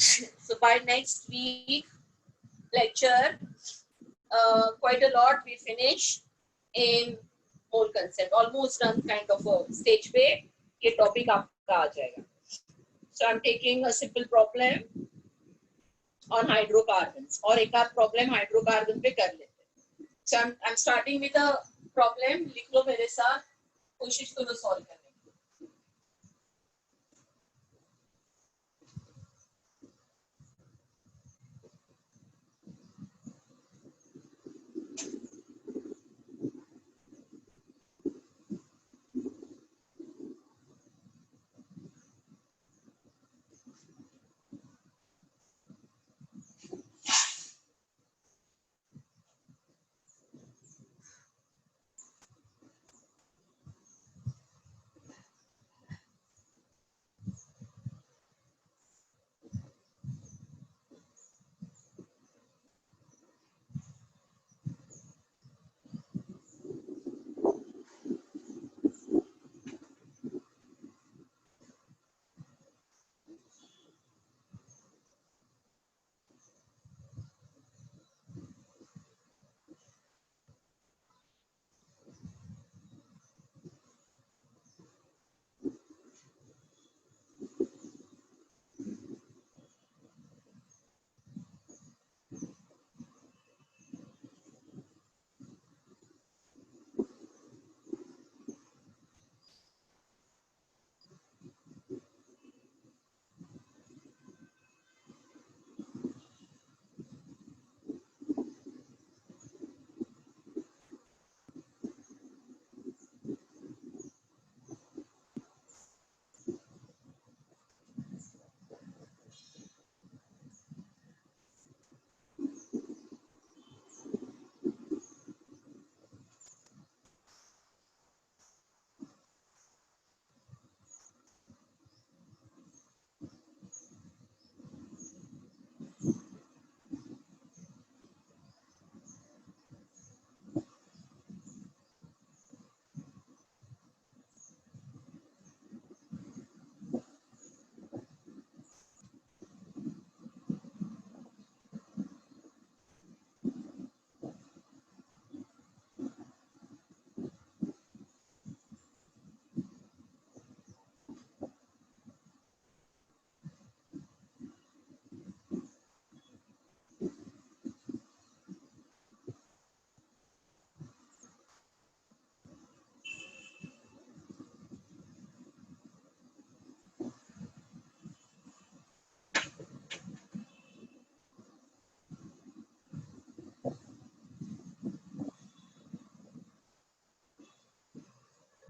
So by next week lecture, quite a lot we finish in whole concept, almost done kind of a stage पे ये topic आपका आ जाएगा. So I'm taking a simple problem on hydrocarbons और एक आध problem hydrocarbon पे कर लेते हैं. So I'm starting with a problem. लिख लो मेरे साथ, कोशिश करो solve करने की.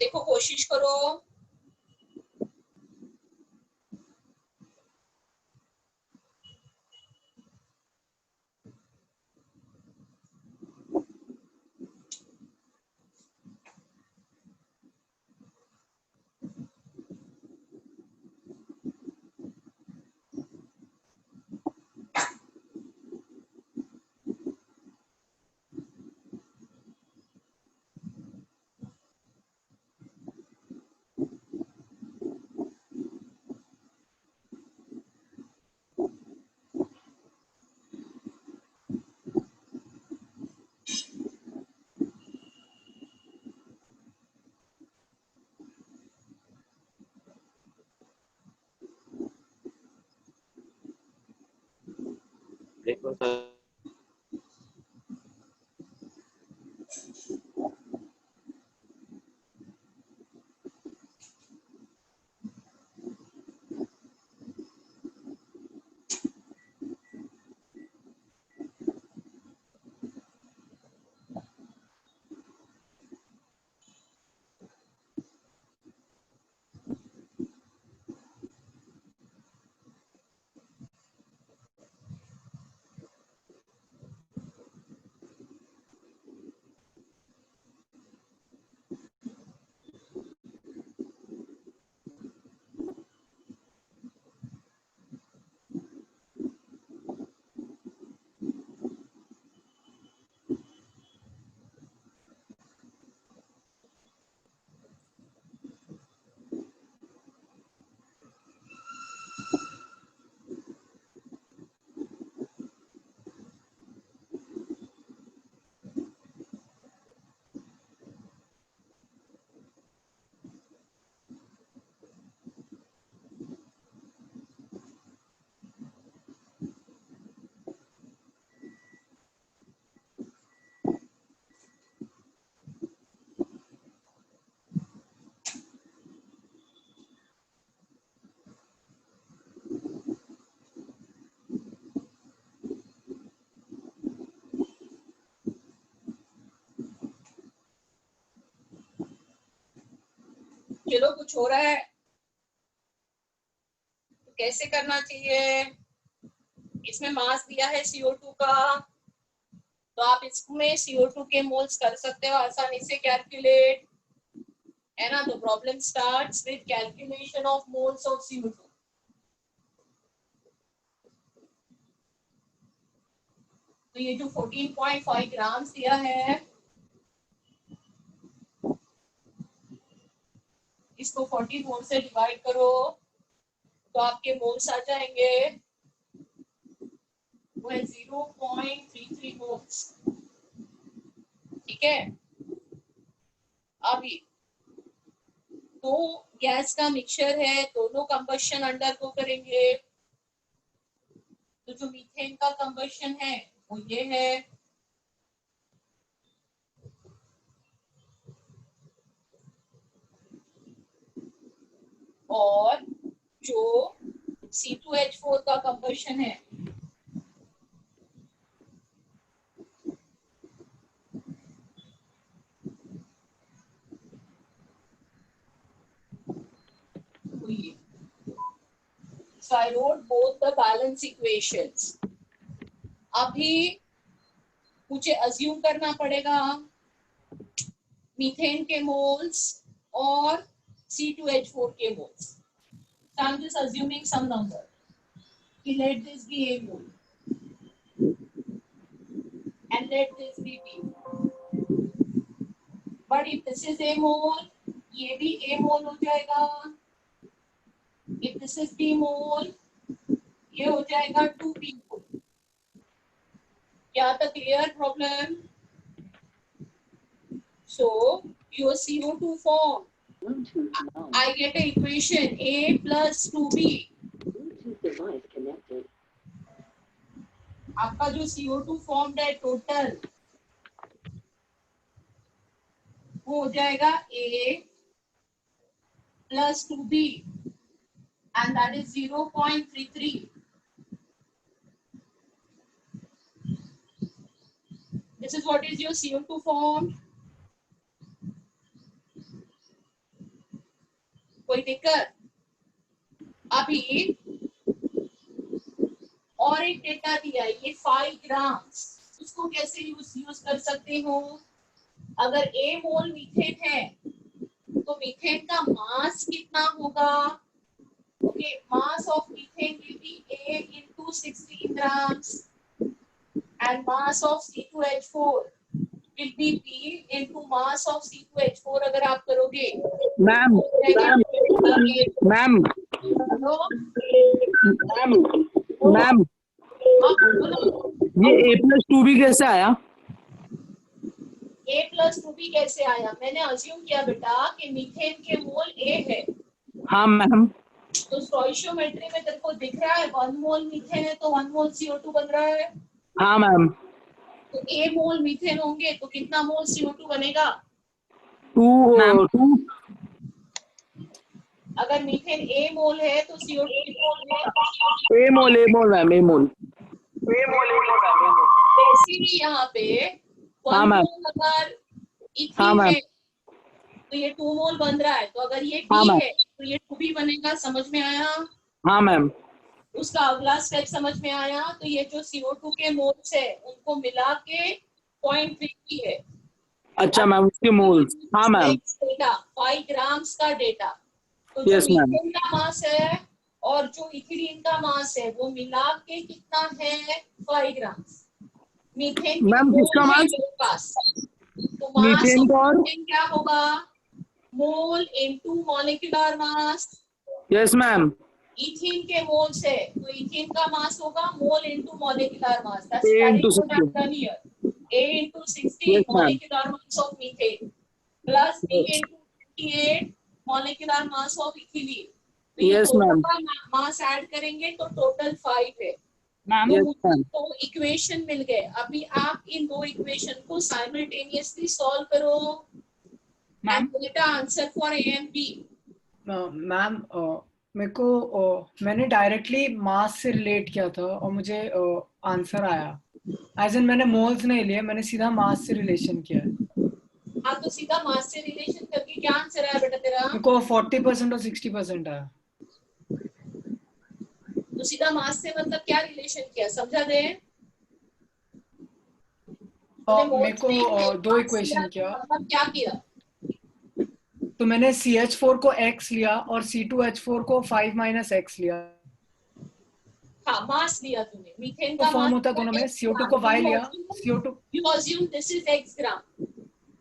देखो कोशिश करो. देखो सर चलो कुछ हो रहा है तो कैसे करना चाहिए? इसमें मास दिया है CO2 का, तो आप इसमें CO2 के मोल्स कर सकते हो आसानी से कैलकुलेट, है ना? तो problem starts with calculation of moles of CO2। तो ये जो 14.5 ग्राम दिया है, इसको 44 से डिवाइड करो तो आपके मोल्स आ जाएंगे, वो है 0.33 मोल्स। ठीक है, अभी दो गैस का मिक्सचर है, दोनों कंबशन अंडर को करेंगे। तो जो मीथेन का कंबशन है वो ये है, और जो C2H4 का कंबशन है वो ये। So I wrote both the balance equations. अभी मुझे अज्यूम करना पड़ेगा मीथेन के मोल्स और C2H4 के moles. So I'm just assuming some number. Let this be A mole and let this be B. But if this is A mole, ये भी A mole हो जाएगा। If this is B mole, ये हो जाएगा 2B mole। क्या था clear problem? So your CO2 form, I get an equation A plus 2B. आपका जो CO2 फॉर्म्ड है टोटल, वो हो जाएगा A plus 2B and that is 0.33. This is what is your CO2 form. कोई दिक्कत? अभी और एक डेटा दिया है, ये 5 ग्राम्स, उसको कैसे यूज कर सकते हो? अगर A मोल मीथेन है तो मीथेन का मास कितना होगा? Okay, mass of methane will be A into 16 grams and mass of C2H4 will be B into mass of C2H4 अगर आप करोगे। मैम मैम मैम ये A+2B कैसे आया? A+2B कैसे आया? मैंने अज्यूम किया बेटा कि मीथेन के मोल A है। हाँ मैम। तो स्टोइशियोमेट्री में तेरे को दिख रहा है 1 मोल मीथेन है तो 1 मोल CO2 बन रहा है। हाँ मैम। तो A मोल मीथेन होंगे तो कितना मोल CO2 बनेगा? 2। अगर मीथेन A मोल है तो CO2 A mole ma'am, A mole. Basically यहाँ पे 1 मोल अगर इथीन है तो ये 2 मोल बन रहा है, तो अगर ये B है तो ये 2B बनेगा। समझ में आया? हाँ मैम। उसका अगला स्टेप समझ में आया? तो ये जो CO2 के मोल्स है उनको मिला के 0.3 है। अच्छा मैम, उसके मोल्स। हाँ मैम। डेटा 5 ग्राम्स का डेटा, तो जो मीथेन का मास है और जो इथिलीन का मास है वो मिला के कितना है? 5 ग्राम्स। मीथेन मैम किसका मास? तो मास ऑफ मीथेन क्या होगा? Mole into molecular mass. Yes ma'am. Ethene के मोल्स है तो इथीन का मास होगा mole into molecular mass. That's A what into is done here. A into 16 yes, molecular mass of methane plus B into 28 molecular mass of ethylene. तो ये दोनों का मास add करेंगे तो टोटल 5 है। तो इक्वेशन मिल गए। अभी आप इन दो इक्वेशन को साइमल्टेनियसली सॉल्व करो and get answer for A and B। Ma'am मेरे को मैंने डायरेक्टली मास से रिलेट किया था और मुझे आंसर आया। एज इन मैंने मोल्स नहीं लिए, मैंने सीधा मास से रिलेशन किया है। हाँ तो सीधा मास से रिलेशन करके क्या आंसर आया बेटा तेरा? मेरे को 40% और 60% आया। तो सीधा मास से मतलब क्या रिलेशन किया समझा दे? तूने मेरे मोल्स को में दो मास लिया इक्वेशन तो किया। मतलब क्या किया? तो मैंने CH4 को X लिया और C2H4 को 5 माइनस X लिया। हाँ मास लिया तूने, मीथेन तो का फॉर्म मास होता दोनों में, CO2 को Y लिया, CO2 you assume this is x gram,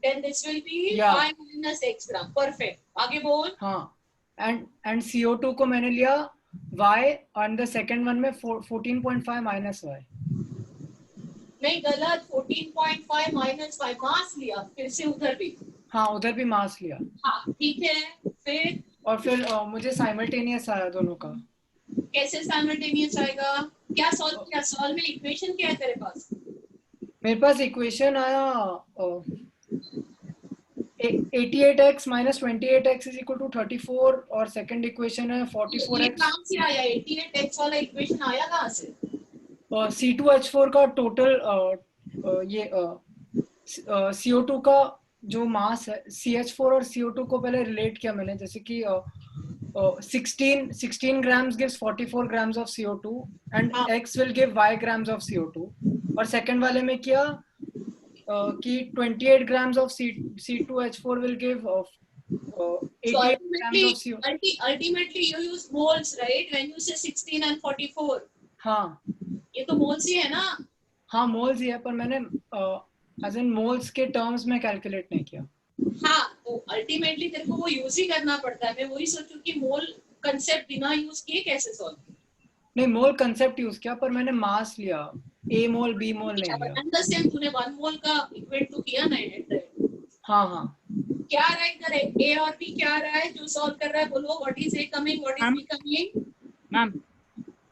then this will be या 5 minus x gram. Perfect. आगे बोल. हाँ, एंड CO2 को मैंने लिया Y and the second one में 14.5 माइनस Y। नहीं गलत, 14.5 minus 5 मास लिया, फिर से उधर भी. हाँ, उधर भी मास लिया। हाँ ठीक है, फिर और फिर मुझे साइमल्टेनियस आया दोनों का। कैसे साइमल्टेनियस आएगा? क्या सॉल्व किया? सॉल्व में इक्वेशन क्या है तेरे पास? मेरे पास इक्वेशन आया 88x minus 28x is equal to 34 और सेकंड इक्वेशन है ये 44x। कहाँ से आया? 88x वाला इक्वेशन आया कहाँ से? C2H4 का टोटल ये CO2 का जो मास है, CH4 और CO2 को पहले रिलेट किया मैंने, जैसे कि 16 grams gives 44 grams of CO2 and हाँ X will give Y grams of CO2। और सेकंड वाले में किया कि 28 grams of C2H4 will give so 88 grams of CO2। ultimately you use moles, right, when you say 16 and 44? हाँ ये तो moles ही है ना? हाँ, मोल्स ही है, पर मैंने एज इन मोल्स के टर्म्स में कैलकुलेट नहीं किया। हाँ तो अल्टीमेटली तेरे को वो यूज ही करना पड़ता है. मैं वही सोचूं कि मोल कंसेप्ट बिना यूज किए कैसे सॉल्व? नहीं, मोल कंसेप्ट यूज किया, पर मैंने मास लिया, A मोल B मोल नहीं लिया। अंडरस्टैंड? तूने 1 मोल का इक्वेट तो किया ना? हाँ हाँ। क्या रहा है इधर? ए और बी क्या रहा है जो सॉल्व कर रहा है? बोलो. What is a coming, what is ma'am be coming? Ma'am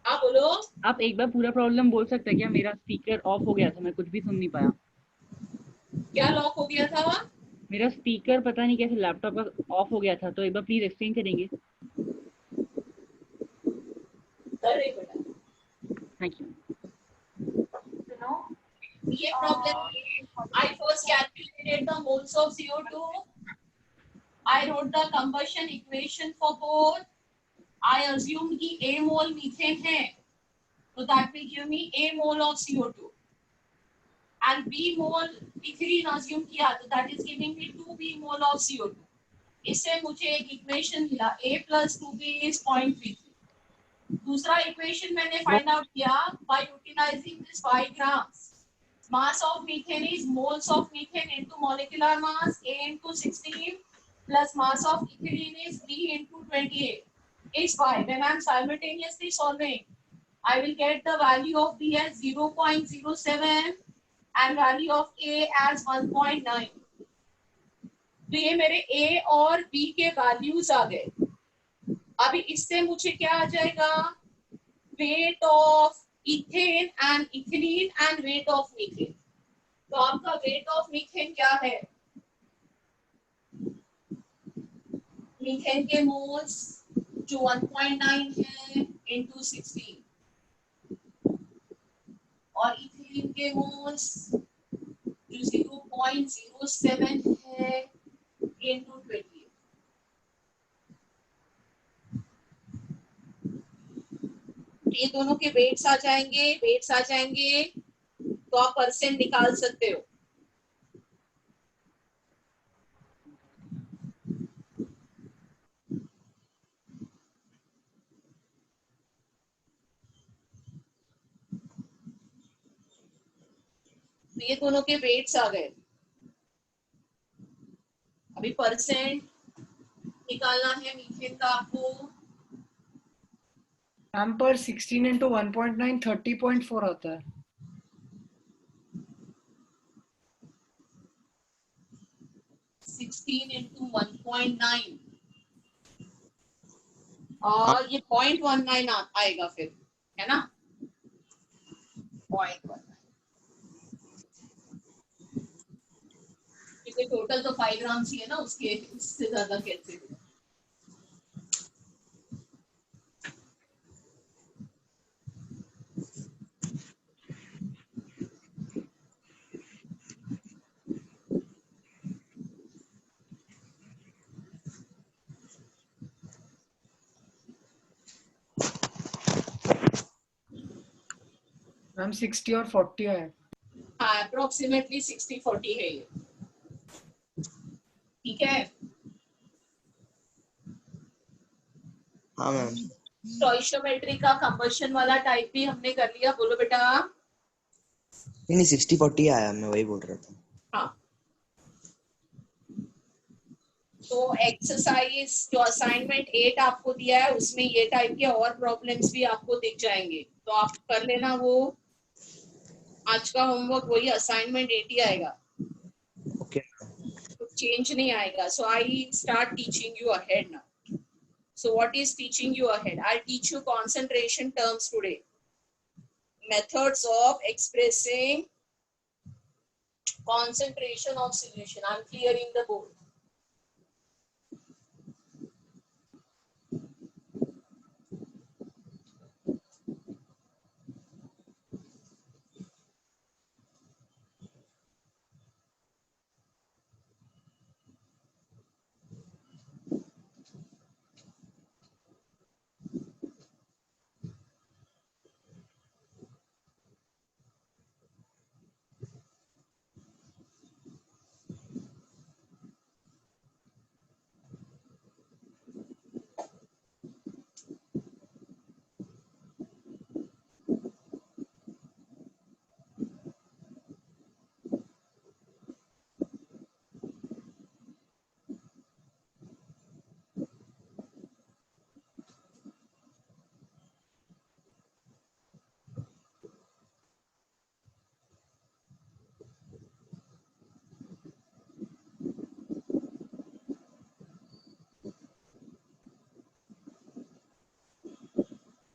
हाँ बोलो. आप एक बार पूरा प्रॉब्लम बोल सकते हैं क्या? मेरा स्पीकर ऑफ हो गया था, मैं कुछ भी सुन नहीं पाया। क्या लॉक हो गया था? मेरा स्पीकर पता नहीं कैसे लैपटॉप का ऑफ हो गया था, तो एक बार प्लीज एक्सप्लेन करेंगे? अरे बेटा थैंक यू। ये problem. I first calculated the moles of CO2. I wrote the combustion equation for both. I assumed कि A mole methane है, so that will give me A mole of CO2. And B mole ethylene assume किया, तो that is giving me 2B mole of CO2. इससे मुझे एक equation मिला, A plus 2B is 0.33. दूसरा equation मैंने find out किया by utilizing this 5 grams. Mass of methane is moles of methane into molecular mass A into 16 plus mass of ethylene is B into 28 is 5. When I am simultaneously solving, I will get the value of B as 0.07 and value of A as 1.9. तो ये मेरे A और B के values आ गए. अभी इससे मुझे क्या आ जाएगा? Weight of ethane and ethylene and weight of methane. तो आपका वेट ऑफ मीथेन क्या है? मीथेन के मोल्स जो 1.9 है into 16 और इथिलीन के मोल्स जो 0.07 है into 28. ये दोनों के वेट्स आ जाएंगे तो आप परसेंट निकाल सकते हो. तो ये दोनों के वेट्स आ गए. अभी परसेंट निकालना है मीथेन का आपको. मैम पर 16 into 1.9 30.4 आता है। 16 into 1.9 और ये 0.19 आएगा फिर, है ना? 0.19 क्योंकि टोटल तो 5 ग्राम्स ही है ना, उसके इससे ज्यादा कैसे होगा? मैम 60 और 40 है। हाँ, अप्रोक्सीमेटली 60-40 है ये, ठीक है। हाँ मैम। स्टोइशियोमेट्री का कंबशन वाला टाइप भी हमने कर लिया, बोलो बेटा। नहीं 60-40 आया, मैं वही बोल रहा था। हाँ, तो एक्सरसाइज जो असाइनमेंट 8 आपको दिया है उसमें ये टाइप के और प्रॉब्लम्स भी आपको दिख जाएंगे, तो आप कर लेना वो। आज का होमवर्क वही असाइनमेंट 8 ही आएगा, ओके। तो चेंज नहीं आएगा। So I start teaching you ahead now. So what is teaching you ahead? I teach you concentration terms today, methods of expressing concentration of solution. I'm clearing the board.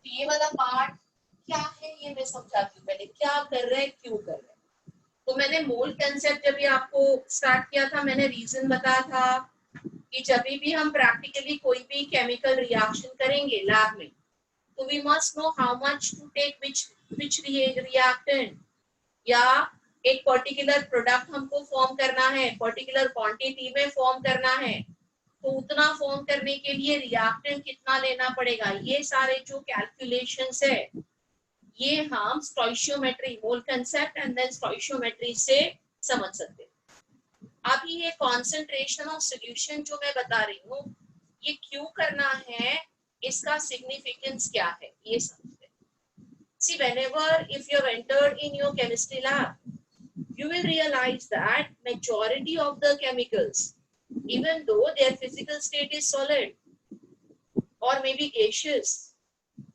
ये वाला part क्या है ये मैं समझाती हूँ पहले, क्या कर रहे हैं, क्यों कर रहे हैं। तो मैंने मोल कंसेप्ट जब भी आपको स्टार्ट किया था, मैंने रीजन बताया था कि जब भी हम प्रैक्टिकली कोई भी केमिकल रिएक्शन करेंगे लैब में, तो we must know how much to take which reactant, या एक पर्टिकुलर प्रोडक्ट हमको फॉर्म करना है, पर्टिकुलर क्वांटिटी में फॉर्म करना है, तो उतना फॉर्म करने के लिए रिएक्टेंट कितना लेना पड़ेगा, ये सारे जो कैलकुलेशंस है ये हम stoichiometry, mole concept and then stoichiometry से समझ सकते हैं। अभी ये कंसंट्रेशन ऑफ सॉल्यूशन जो मैं बता रही हूँ, ये क्यों करना है, इसका सिग्निफिकेंस क्या है, ये समझते हैं। See, whenever if you have entered in your chemistry lab, you will realize that majority of the chemicals, even though their physical state is solid or maybe gaseous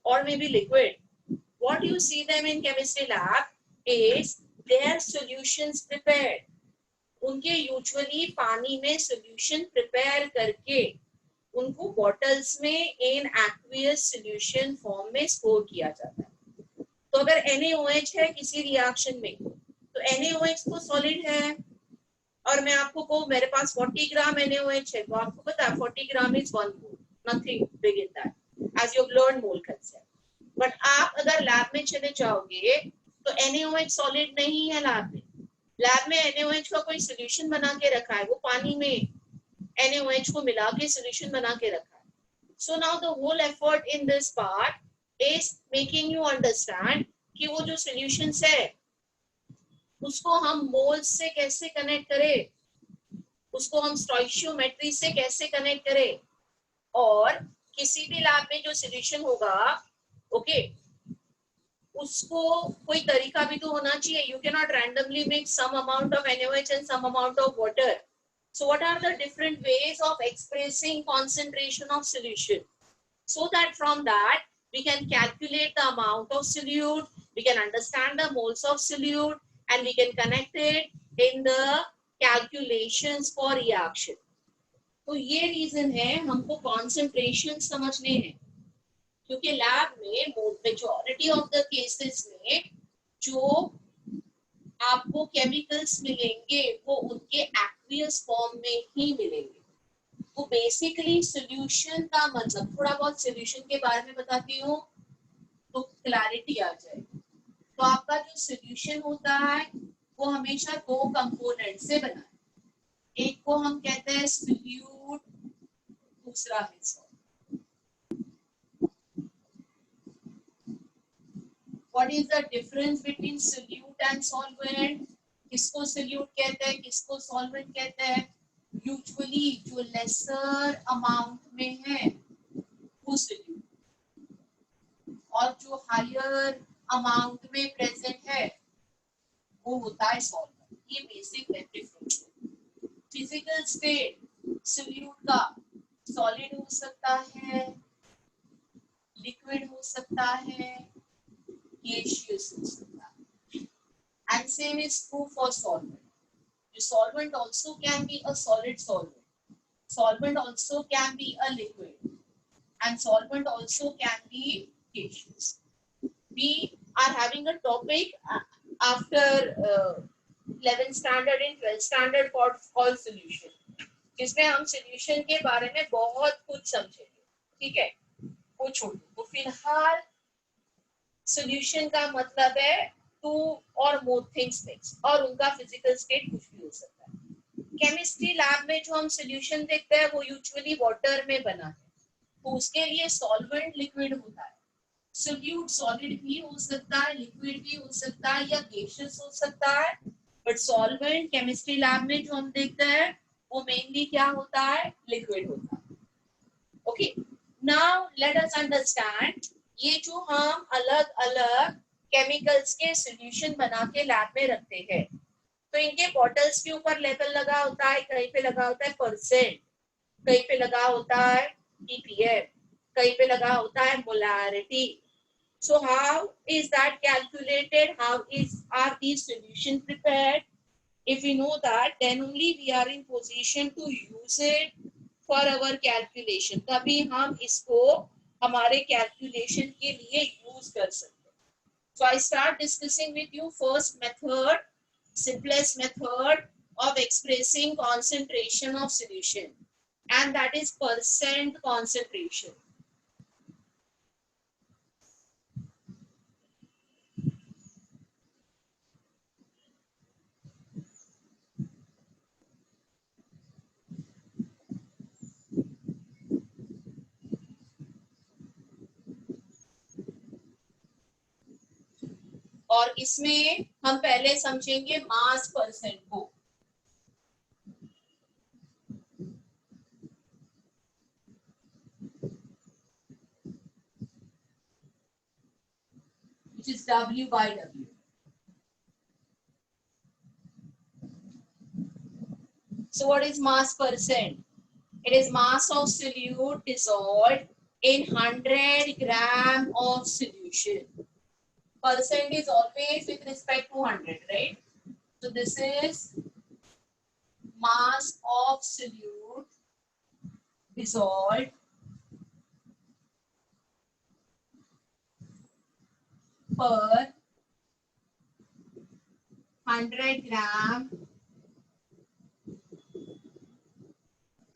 or maybe liquid, what you see them in chemistry lab is their solutions prepared. उनके usually पानी में solution prepare करके उनको bottles में इन aqueous solution form में store किया जाता है। तो अगर NaOH है किसी रिएक्शन में, तो NaOH तो सॉलिड है, और मैं आपको कहूँ मेरे पास 40 ग्राम NaOH है, तो आपको पता है 40 gram is 1 mole, nothing big in that as you have learned mole concept. But आप अगर लैब में चले जाओगे तो NaOH सॉलिड नहीं है लैब में। लैब में NaOH का कोई सोल्यूशन बना के रखा है, वो पानी में NaOH को मिला के सोल्यूशन बना के रखा है। So now the whole effort in this part is making you understand कि वो जो सोल्यूशंस है उसको हम मोल्स से कैसे कनेक्ट करें, उसको हम स्टोइशियोमेट्री से कैसे कनेक्ट करें, और किसी भी लैब में जो सोल्यूशन होगा ओके उसको कोई तरीका भी तो होना चाहिए। You can not randomly mix some amount of NaOH and some amount of water. So what are the different ways of expressing concentration of solution, so that from that we can calculate the amount of solute, we can understand the moles of solute, and we can connect it in the calculations for reaction. तो ये reason है हमको concentration समझने हैं, क्योंकि lab में majority of the cases में जो आपको केमिकल्स मिलेंगे वो उनके एक्वियस फॉर्म में ही मिलेंगे। वो बेसिकली सॉल्यूशन का मतलब, थोड़ा बहुत सॉल्यूशन के बारे में बताती हूँ तो क्लैरिटी आ जाएगी। तो आपका जो सॉल्यूशन होता है वो हमेशा दो कंपोनेंट से बना है, एक को हम कहते हैं सॉल्यूट, दूसरा है salt. What is the difference between solute and solvent? किसको solute कहते हैं, किसको solvent कहते हैं? Usually जो lesser amount में है वो solute, और जो higher amount में present है वो होता है solvent. ये basic difference है. Physical state solute का solid हो सकता है, liquid हो सकता है, gaseous हो सकता है. And same is true for solvent. The solvent also can be a solid solvent. Solvent also can be a liquid. And solvent also can be gaseous. We are having a topic after 11th standard and 12th standard called solution. जिसमें हम solution के बारे में बहुत कुछ समझेंगे. ठीक है, वो छोड़ो. तो फिलहाल solution का मतलब है टू और मोर थिंग्स मिक्स, और उनका फिजिकल स्टेट कुछ भी हो सकता है. केमिस्ट्री लैब में जो हम सॉल्यूशन देखते हैं वो यूजुअली वाटर में बना है, तो उसके लिए सॉल्वेंट लिक्विड होता है. सोल्यूट सॉलिड भी हो सकता है, लिक्विड भी हो सकता है, या गैसियस हो सकता है. बट सॉल्वेंट केमिस्ट्री लैब में जो हम देखते हैं वो मेनली क्या होता है, लिक्विड होता है. Okay, now let us understand ये जो हम अलग अलग केमिकल्स के सॉल्यूशन बना के लैब में रखते हैं, तो इनके बॉटल्स के ऊपर लेबल लगा होता है. कहीं पे लगा होता है परसेंट, कहीं पे लगा होता है ppm, कहीं पे लगा होता है molarity. So how is that calculated? How are these solutions prepared? If we know that, then only we are in position to use it for our calculation. तभी हम इसको हमारे calculation के लिए use कर सकते. So I start discussing with you first method, simplest method of expressing concentration of solution, and that is percent concentration. और इसमें हम पहले समझेंगे मास परसेंट को. which is W by W. So what is mass percent? It is mass of solute dissolved in 100 gram of solution. Percent is always with respect to 100, right? So this is mass of solute dissolved per 100 gram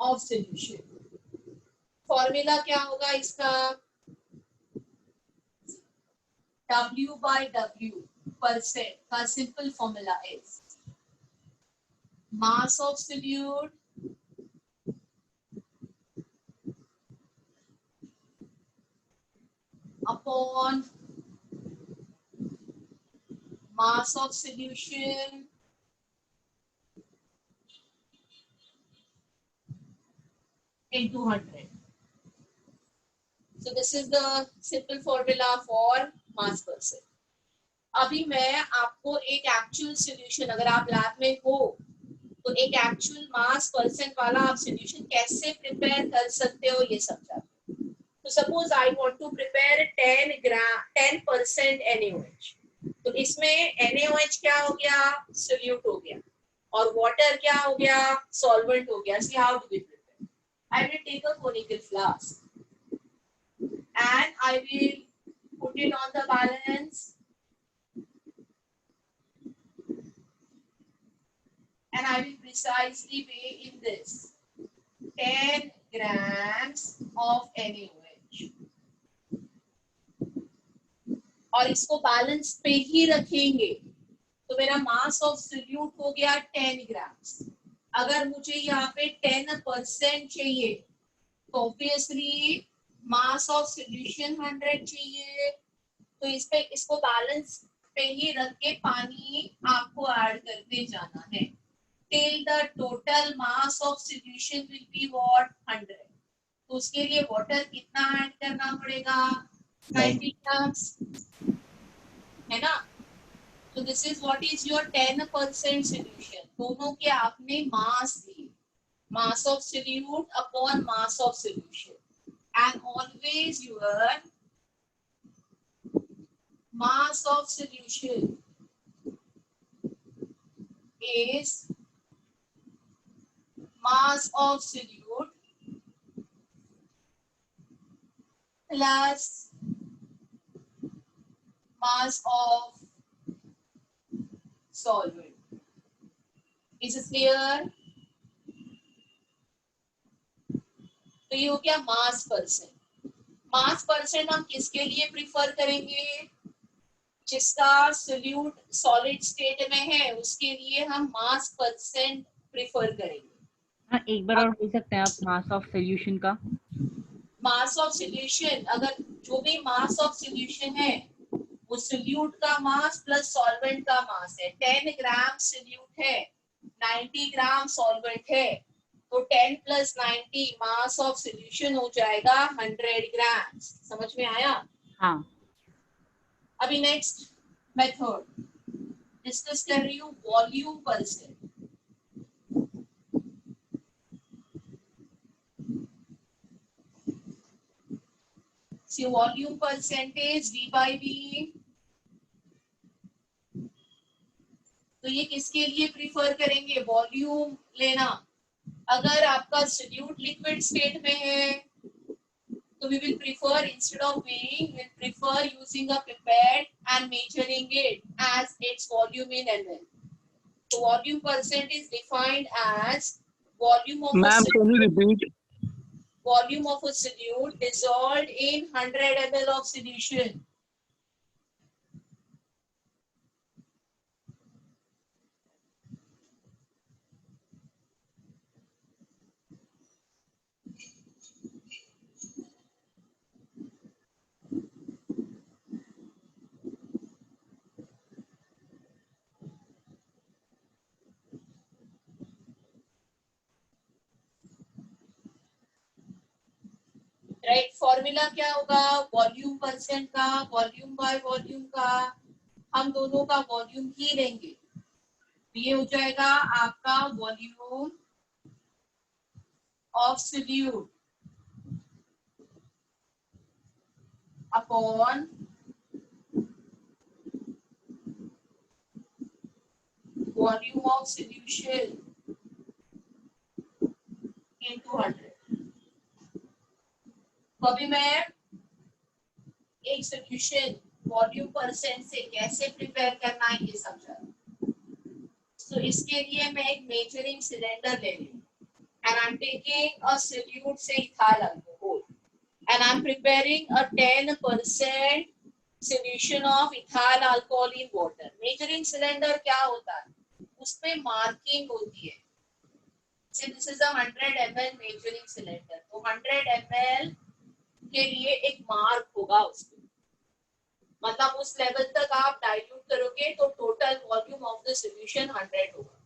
of solution. Formula क्या होगा इसका? W by W percent का simple formula is mass of solute upon mass of solution into 100. So this is the simple formula for mass percent. अभी मैं आपको एक actual solution, अगर आप लैब में हो तो एक एक्चुअल मास परसेंट वाला आप सॉल्यूशन कैसे प्रिपेयर कर सकते हो ये समझाते हैं. तो suppose I want to prepare 10% NaOH. तो इसमें NaOH क्या हो गया? सोल्यूट हो गया, और वाटर क्या हो गया? सॉल्वेंट हो गया. See how do we prepare? I will take a conical flask and I will put it on the balance and I will precisely weigh in this 10 grams of NaOH. और इसको balance पे ही रखेंगे तो मेरा mass of solute हो गया 10 grams. अगर मुझे यहाँ पे 10% चाहिए तो ऑब्वियसली मास ऑफ सॉल्यूशन 100 चाहिए, तो इस पे इसको बैलेंस पे ही रख के पानी आपको ऐड करते जाना है till the total mass of solution will be what 100. तो उसके लिए वाटर कितना ऐड करना पड़ेगा 90 grams है ना. So this is what is your 10% solution. दोनों के आपने मास दिए, mass of solute upon mass of solution, and always your mass of solution is mass of solute plus mass of solvent. Is it clear? तो ये हो गया मास percent. मास percent हम किसके लिए प्रिफर करेंगे? जिसका सोल्यूट सॉलिड स्टेट में है उसके लिए हम मास परसेंट प्रिफर करेंगे. हाँ, एक बार और बोल सकते हैं आप मास ऑफ सोल्यूशन का? मास ऑफ सोल्यूशन, अगर जो भी मास ऑफ सोल्यूशन है वो सोल्यूट का मास प्लस सॉल्वेंट का मास है. 10 ग्राम सोल्यूट है, 90 ग्राम सॉल्वेंट है, तो 10 प्लस 90 मास ऑफ सोल्यूशन हो जाएगा 100 ग्राम. समझ में आया? हाँ. अभी नेक्स्ट मेथड डिस्कस कर रही हूँ, volume percent. So volume percentage V by V. तो ये किसके लिए प्रिफर करेंगे? वॉल्यूम लेना. अगर आपका सोल्यूट लिक्विड स्टेट में है तो we will prefer, instead of weighing, we'll prefer using a pipette and measuring it as its volume in ml. So volume percent is defined as volume of Ma'am, can you repeat? volume of a solute dissolved in 100 ml of solution. Right. Formula क्या होगा? Volume percent का volume by volume का, हम दोनों का volume ही लेंगे. ये हो जाएगा आपका volume of solute upon volume of solution into 100. तो अभी मैं एक सोल्यूशन वॉल्यूम परसेंट से कैसे प्रिपेयर करना है ये समझा. तो इसके लिए मैं एक मेजरिंग सिलेंडर ले रही हूँ and I'm taking a solute से ethyl alcohol and I'm preparing a 10% solution of ethyl alcohol in water. Measuring cylinder क्या होता है? उसमें मार्किंग होती है. So this is a 100 ml measuring cylinder. तो 100 ml के लिए एक मार्क होगा उसमें, मतलब उस लेवल तक आप डाइल्यूट करोगे तो total volume of the solution 100 होगा.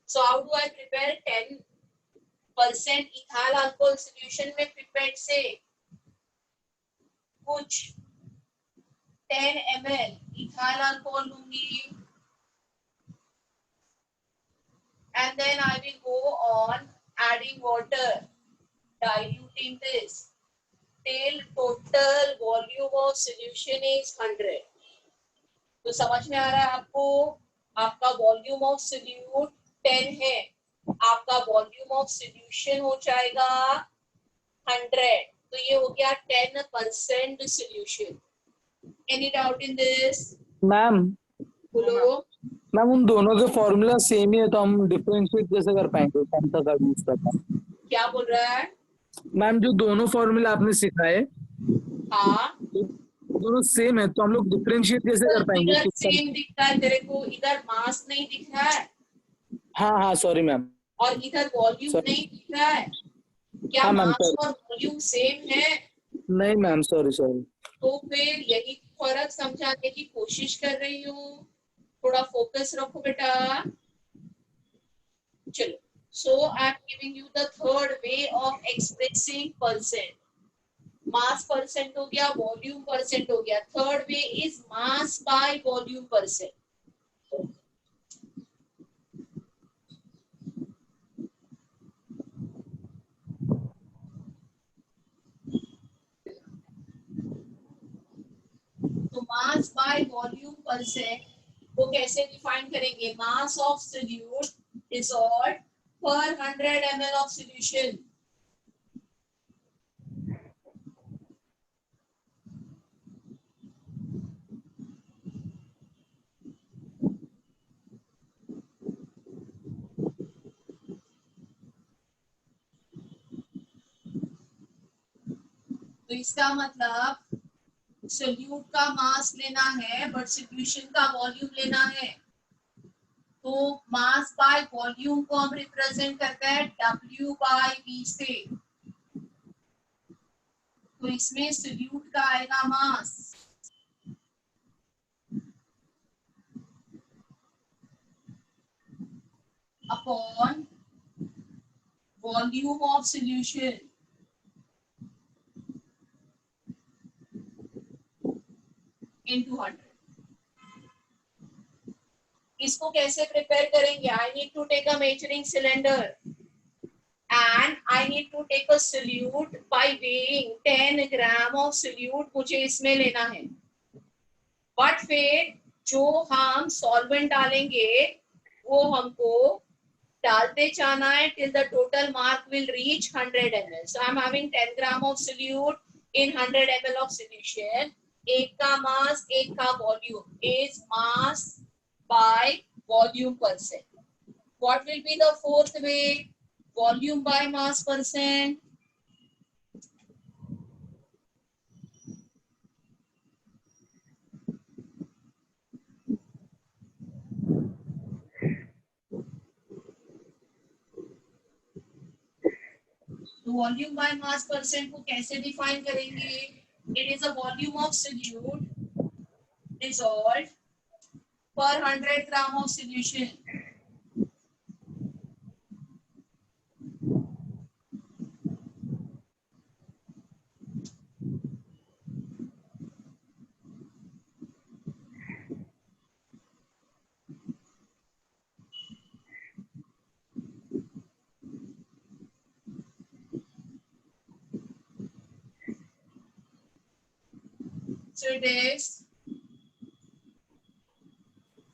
So how do I prepare 10% ethyl alcohol solution में पिपेट से कुछ 10 ml इथाइल अल्कोहल लूंगी and then I will go on adding water, diluting this till total volume of solution is 100. तो समझ में आ रहा है आपको? आपका वॉल्यूम ऑफ सोल्यूट 10 है, आपका वॉल्यूम ऑफ सोल्यूशन हो जाएगा 100. तो ये हो गया 10% solution. Any doubt in this? Ma'am बोलो. मैम उन दोनों के फॉर्मूला सेम ही है तो हम डिफरेंशिएट कैसे कर पाएंगे? कौन सा का यूज करना? क्या बोल रहा है? मैम जो दोनों फॉर्मूला आपने सिखाए हाँ, दोनों सेम है तो हम लोग डिफरेंशिएट कैसे कर पाएंगे? इधर सेम दिखता है तेरे को, इधर मास नहीं दिख रहा है. हाँ हाँ सॉरी मैम. और इधर वॉल्यूम Sorry. नहीं दिख रहा है. क्या हाँ, ma'am, मास sorry. और वॉल्यूम सेम है? नहीं मैम सॉरी. तो फिर यही फर्क समझाने की कोशिश कर रही हूँ, थोड़ा फोकस रखो बेटा। चलो, so I am giving you the third way of expressing percent. Mass percent हो गया, वॉल्यूम परसेंट हो गया. Third way is mass by volume percent. तो मास बाय वॉल्यूम परसेंट वो कैसे डिफाइन करेंगे? मास ऑफ सोल्यूट डिसॉल्व्ड पर 100 ml ऑफ सॉल्यूशन. तो इसका मतलब सोल्यूट का मास लेना है बट सॉल्यूशन का वॉल्यूम लेना है. तो मास बाय वॉल्यूम को हम रिप्रेजेंट करते हैं W बाय V से. तो इसमें सोल्यूट का आएगा mass upon volume of solution into 100. इसको कैसे प्रिपेयर करेंगे? I need to take a measuring cylinder and I need to take a solute by weighing 10 gram of solute मुझे इसमें लेना है. बट फिर जो हम सॉल्वेंट डालेंगे वो हमको डालते जाना है till the total mark will reach 100 ml. So I am having 10 gram of solute in 100 ml of solution. एक का मास, एक का volume is mass by volume percent. What will be the fourth way? Volume by mass percent. तो volume by mass percent को कैसे define करेंगे? It is a volume of solute dissolved पर 100 gram of solution. So it is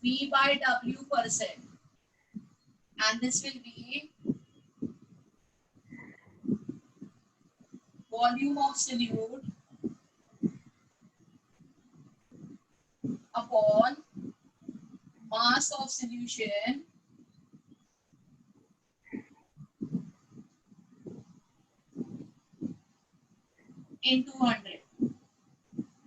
V by W percent, and this will be volume of solute upon mass of solution into 100.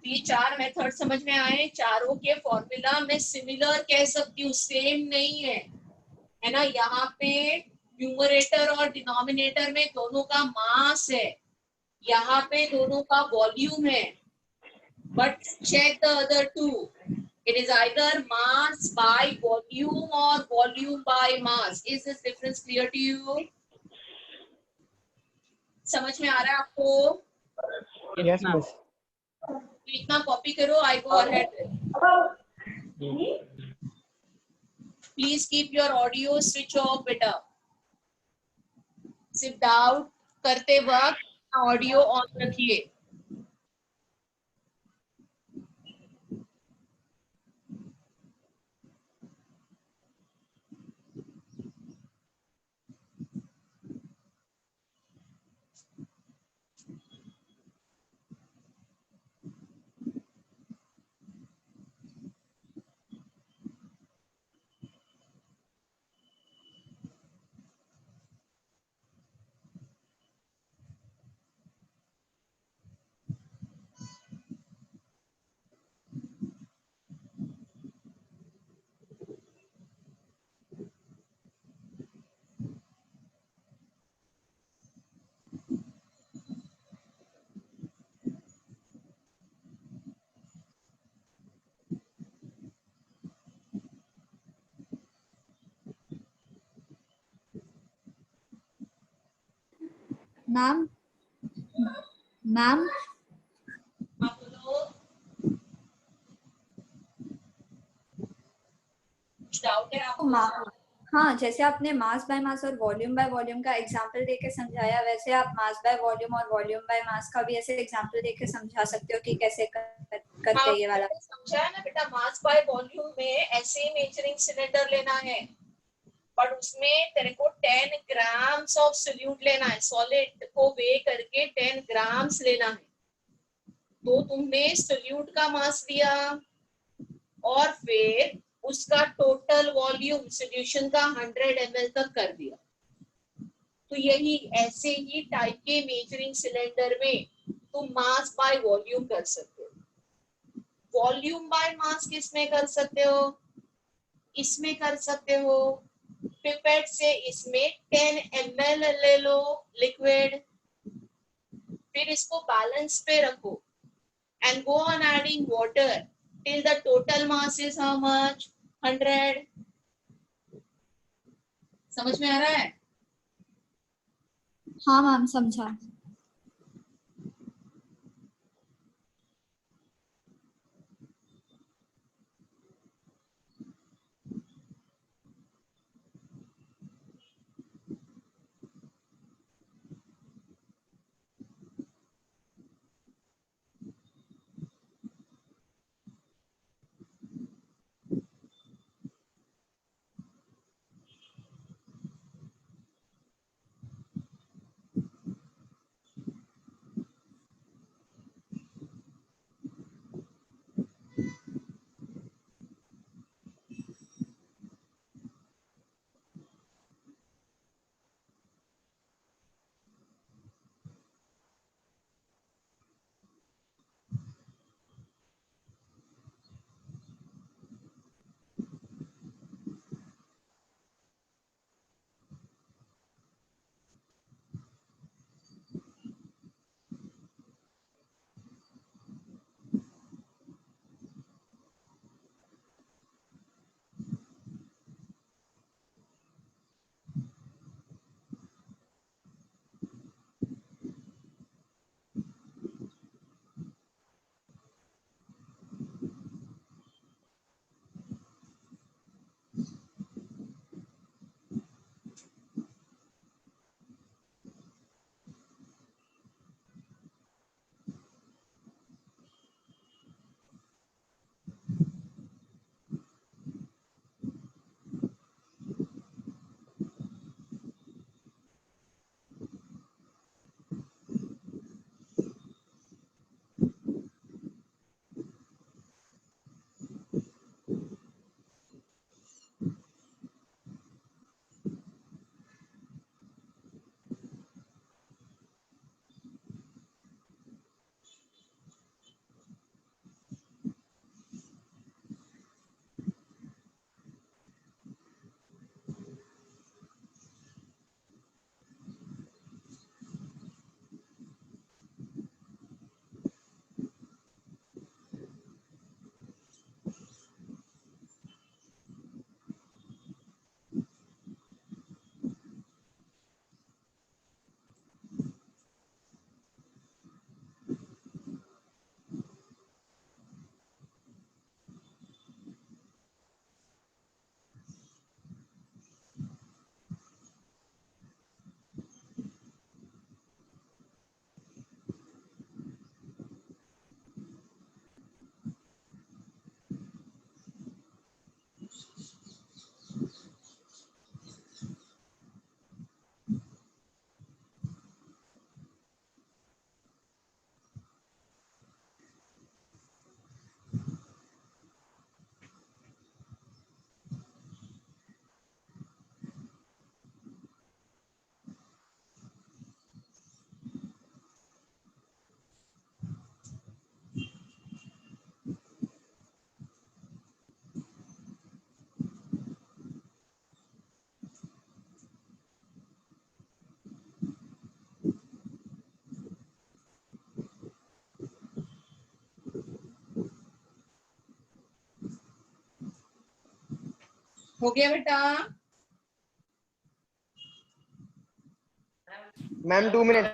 ये चार method समझ में आए? चारों के formula में similar कह सकती हूँ, सेम नहीं है ना. यहाँ पे न्यूमरेटर और डिनोमिनेटर में दोनों का मास है, यहाँ पे दोनों का वॉल्यूम है. But check the other two. It is either mass by volume और volume by mass. Is this difference clear to you? समझ में आ रहा है आपको? Yes miss. इतना कॉपी करो. I go ahead. Please keep your audio switch off बेटा. सिर्फ डाउट करते वक्त ऑडियो ऑन रखिए. मैम मैम आप बोलो, कुछ डाउट है आपको? हाँ, जैसे आपने मास बाय मास और वॉल्यूम बाय वॉल्यूम का एग्जांपल देके समझाया, वैसे आप मास बाय वॉल्यूम और वॉल्यूम बाय मास का भी ऐसे एग्जांपल देके समझा सकते हो कि कैसे करते हैं ये वाला। समझा है ना बेटा, मास बाय वॉल्यूम में ऐसे मेजरिंग सिलेंडर लेना है, बट उसमें तेरे को 10 ग्राम्स ऑफ सोल्यूट लेना है, सॉलिड को वे करके 10 ग्राम्स लेना है। तो तुमने सोल्यूट का मास लिया और फिर उसका टोटल वॉल्यूम सॉल्यूशन का 100 ml तक कर दिया। तो यही ऐसे ही टाइप के मेजरिंग सिलेंडर में तुम मास बाय वॉल्यूम कर सकते हो। वॉल्यूम बाय मास किस में कर सकते हो? इसमें कर सकते हो, पिपेट से इसमें 10 ml ले लो लिक्विड, फिर इसको बैलेंस पे रखो and go on adding water till the total mass is how much? 100. समझ में आ रहा है? हाँ मैम, समझा। हो गया बेटा? मैम 2 मिनट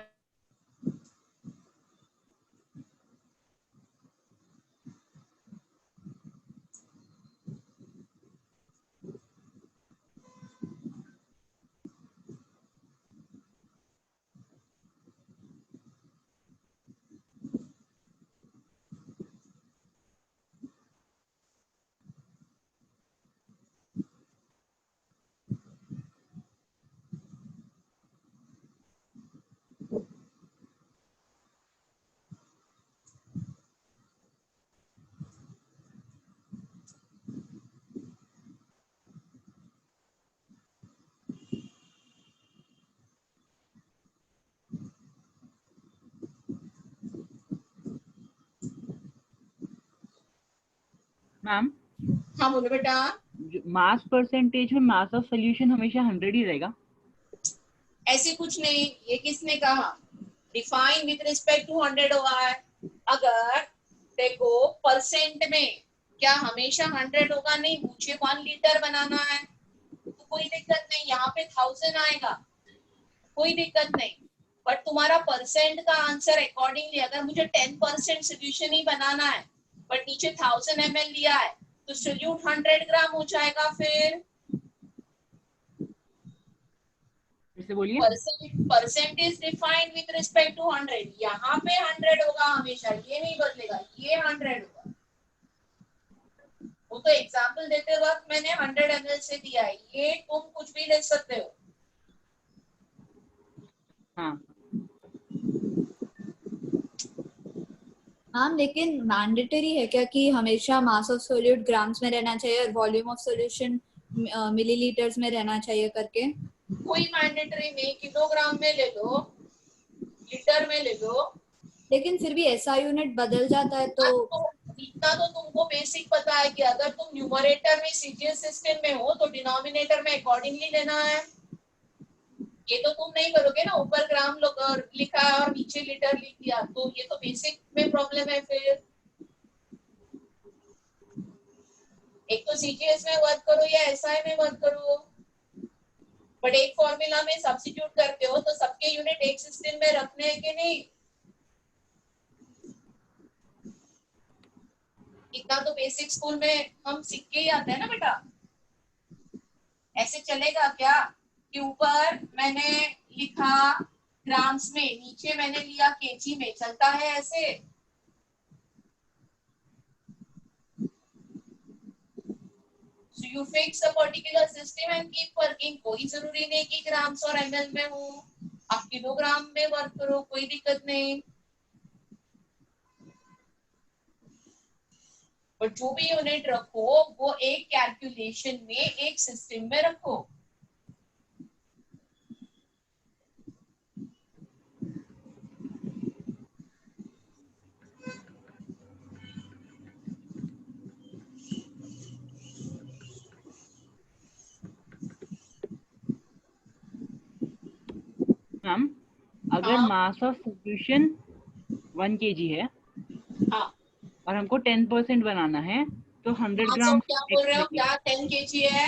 मैम हाँ बोलो बेटा। मास परसेंटेज में मास ऑफ सोल्यूशन हमेशा 100 ही रहेगा। ऐसे कुछ नहीं, ये किसने कहा? डिफाइन विद रिस्पेक्ट टू 100 हुआ है। अगर देखो परसेंट में क्या हमेशा 100 होगा? नहीं, मुझे 1 लीटर बनाना है तो कोई दिक्कत नहीं, यहाँ पे 1000 आएगा, कोई दिक्कत नहीं। बट तुम्हारा परसेंट का आंसर अकॉर्डिंगली, अगर मुझे 10% सोल्यूशन ही बनाना है बट नीचे 1000 ml लिया है तो सोल्यूट 100 ग्राम हो जाएगा। फिर से बोलिए। Percent is defined with respect to 100। यहाँ पे 100 होगा हमेशा, ये नहीं बदलेगा, ये 100 होगा। वो तो एग्जाम्पल देते वक्त मैंने 100 ml से दिया है, ये तुम कुछ भी ले सकते हो। हाँ मैम लेकिन मैंडेटरी है क्या कि हमेशा मास ऑफ सोल्यूट ग्राम्स में रहना चाहिए और वॉल्यूम ऑफ सॉल्यूशन मिलीलीटर्स में रहना चाहिए करके? कोई मैंडेटरी नहीं, किलोग्राम में ले लो, लीटर में ले लो। लेकिन फिर भी ऐसा यूनिट बदल जाता है तो इतना तो तुमको बेसिक पता है कि अगर तुम न्यूमरेटर में सीजीएस सिस्टम में हो तो डिनोमिनेटर में अकॉर्डिंगली लेना है। ये तो तुम नहीं करोगे ना, ऊपर ग्राम लिखा है और नीचे लीटर लिख दिया, तो ये तो बेसिक में प्रॉब्लम है। फिर एक तो सीजीएस में वर्क करो या एसआई में वर्क करो, बट एक फॉर्मूला में सब्स्टिट्यूट करते हो तो सबके यूनिट एक सिस्टम में रखने हैं कि नहीं? इतना तो बेसिक स्कूल में हम सीख के ही आते हैं ना बेटा। ऐसे चलेगा क्या कि ऊपर मैंने लिखा ग्राम्स में, नीचे मैंने लिया केजी में, चलता है ऐसे? So you fix a particular system and keep working. कोई जरूरी नहीं कि ग्राम्स और एमएल में हो, आप किलोग्राम में वर्क करो, कोई दिक्कत नहीं। पर जो भी यूनिट रखो वो एक कैलकुलेशन में, एक सिस्टम में रखो। मैम अगर हाँ मास ऑफ सोल्यूशन 1 kg है हाँ, और हमको 10% बनाना है तो 100 मास ग्राम ऑफ क्या बोल रहे हो? क्या 10 kg है?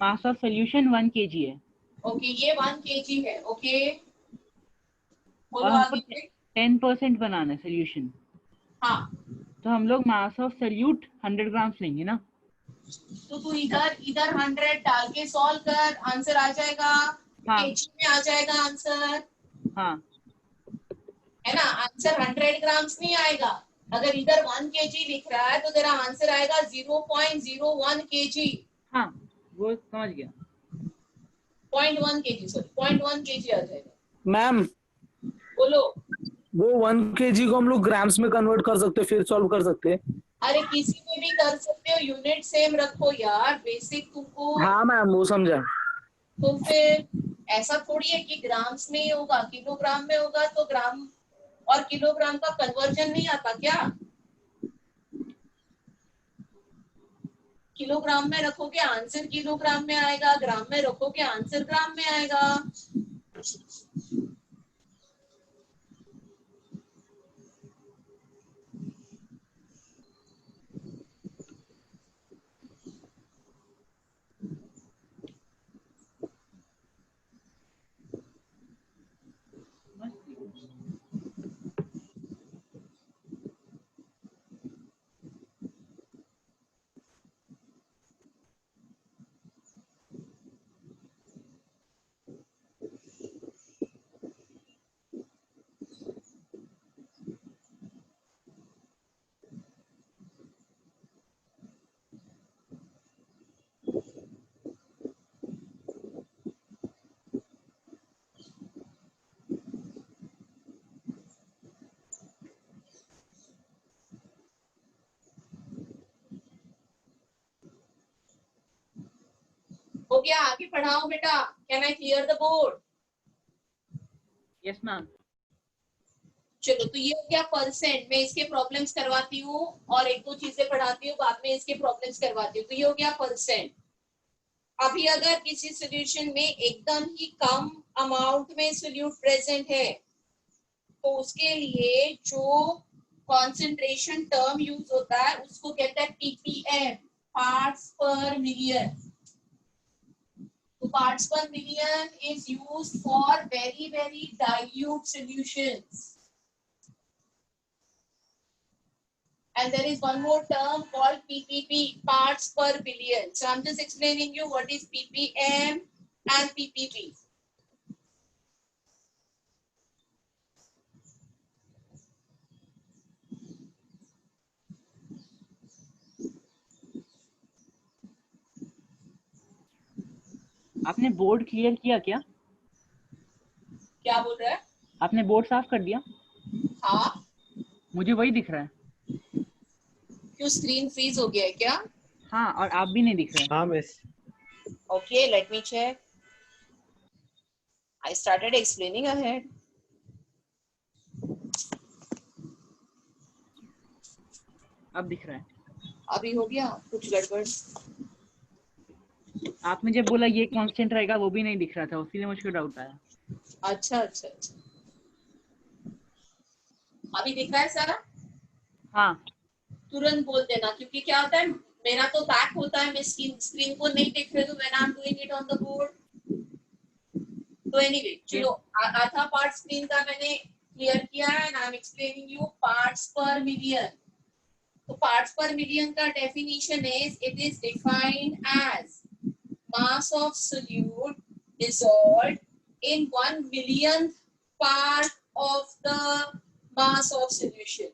मास ऑफ सोल्यूशन 1 kg है ओके, ये 1 kg है। ओके बोलो और हमको आगे। 10% बनाना है सोल्यूशन, हाँ, तो हम लोग मास ऑफ सोल्यूट 100 ग्राम्स लेंगे ना। तो तू इधर इधर 100 डाल के सॉल्व कर, आंसर आ जाएगा। हाँ केजी में आ जाएगा आंसर, हाँ है ना? आंसर 100 ग्राम्स नहीं आएगा। अगर इधर 1 kg लिख रहा है तो तेरा आंसर आएगा 0.01 kg। हाँ वो समझ गया। 0.1 kg, सॉरी 0.1 kg आ जाएगा। मैम बोलो। वो 1 kg को हम लोग ग्राम्स में कन्वर्ट कर सकते, फिर सॉल्व कर सकते। अरे किसी में भी कर सकते हो, यूनिट सेम रखो यार, बेसिक तुमको। हाँ मैम वो समझा। तो फिर ऐसा थोड़ी है कि ग्राम्स में ही होगा, किलोग्राम में होगा तो ग्राम और किलोग्राम का कन्वर्जन नहीं आता क्या? किलोग्राम में रखोगे आंसर किलोग्राम में आएगा, ग्राम में रखोगे आंसर ग्राम में आएगा। हो गया, आगे पढ़ाओ बेटा। Can I clear the board? Yes ma'am. चलो तो ये हो गया परसेंट। मैं इसके प्रॉब्लम्स करवाती हूँ और एक दो चीजें पढ़ाती हूँ, बाद में इसके प्रॉब्लम्स करवाती हूँ। तो ये हो गया परसेंट। अभी अगर किसी सोल्यूशन में एकदम ही कम अमाउंट में सोल्यूट प्रेजेंट है तो उसके लिए जो कॉन्सेंट्रेशन टर्म यूज होता है उसको कहते हैं ppm, पार्ट्स पर मिलियन। तो parts per million is used for very dilute solutions. And there is one more term called ppb, parts per billion. So I'm just explaining you what is ppm and ppb. आपने board clear किया क्या? क्या बोल रहा है? आपने board साफ कर दिया? हाँ, मुझे वही दिख रहा है। क्यों स्क्रीन फ्रीज हो गया है क्या? हाँ, और आप भी नहीं दिख रहे। हाँ miss. Okay, let me check. I started explaining ahead. अब दिख रहा है। अभी हो गया कुछ गड़बड़? आपने जब बोला ये कांस्टेंट रहेगा वो भी नहीं दिख रहा था, इसीलिए मुझको डाउट आया। अच्छा अच्छा अच्छा, अभी दिख रहा है सारा? हाँ, तुरंत बोल देना, क्योंकि क्या होता है मेरा तो बैक होता है, मैं स्क्रीन को नहीं देख रही हूँ when I am doing it on the board. तो एनीवे चलो, आधा पार्ट स्क्रीन का मैंने क्लियर किया है and I am explaining you parts per million. तो पार्ट्स पर मिलियन का definition is, it is defined as mass of solute dissolved in 1 millionth part of the mass of solution.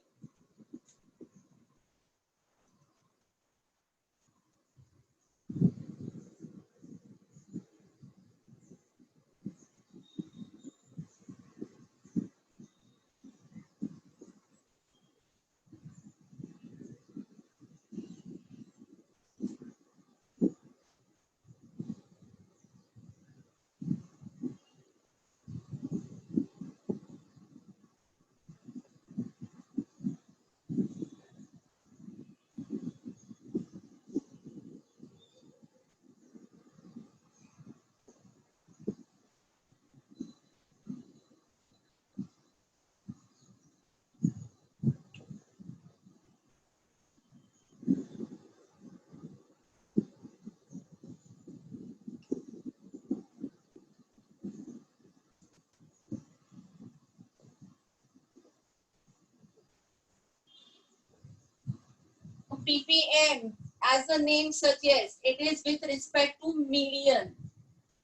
ppm, as the name suggests, it is with respect to million.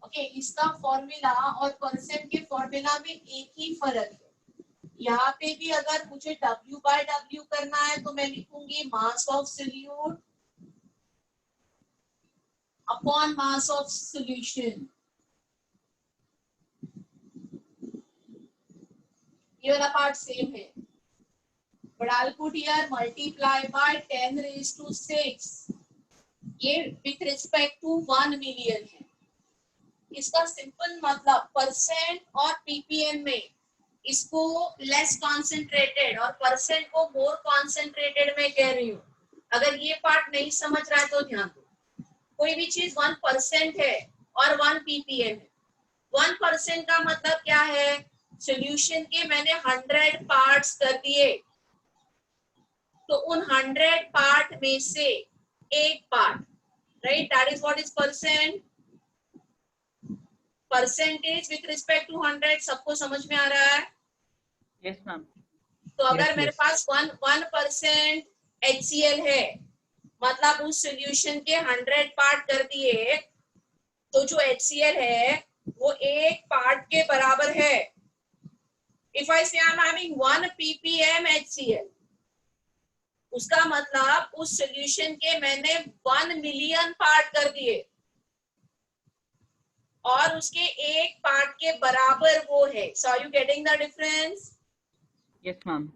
Okay, इसका formula और percent के formula में एक ही फर्क है। यहाँ पे भी अगर मुझे W by W करना है तो मैं लिखूंगी mass of solute upon mass of solution. ये वाला पार्ट सेम है, but I'll put here multiply by 10 raised to 6. ये with respect to 1 million है। इसका सिंपल मतलब परसेंट और ppm में इसको लेस कॉन्सेंट्रेटेड और परसेंट को मोर कॉन्सेंट्रेटेड में कह रही हूँ। अगर ये पार्ट नहीं समझ रहा है तो ध्यान दो। कोई भी चीज 1% है और 1 ppm है। 1% का मतलब क्या है? सॉल्यूशन के मैंने 100 पार्ट्स कर दिए, तो उन 100 पार्ट में से एक part, right, that is what is percent. Percentage with respect to 100 सबको समझ में आ रहा है? Yes ma'am. तो अगर Yes, मेरे yes. पास 1% HCl है, मतलब उस सॉल्यूशन के 100 पार्ट कर दिए, तो जो HCl है वो एक पार्ट के बराबर है। If I say I'm having 1 ppm HCl, उसका मतलब उस सॉल्यूशन के मैंने 1 मिलियन पार्ट कर दिए और उसके एक पार्ट के बराबर वो है। So are you getting the difference? Yes ma'am.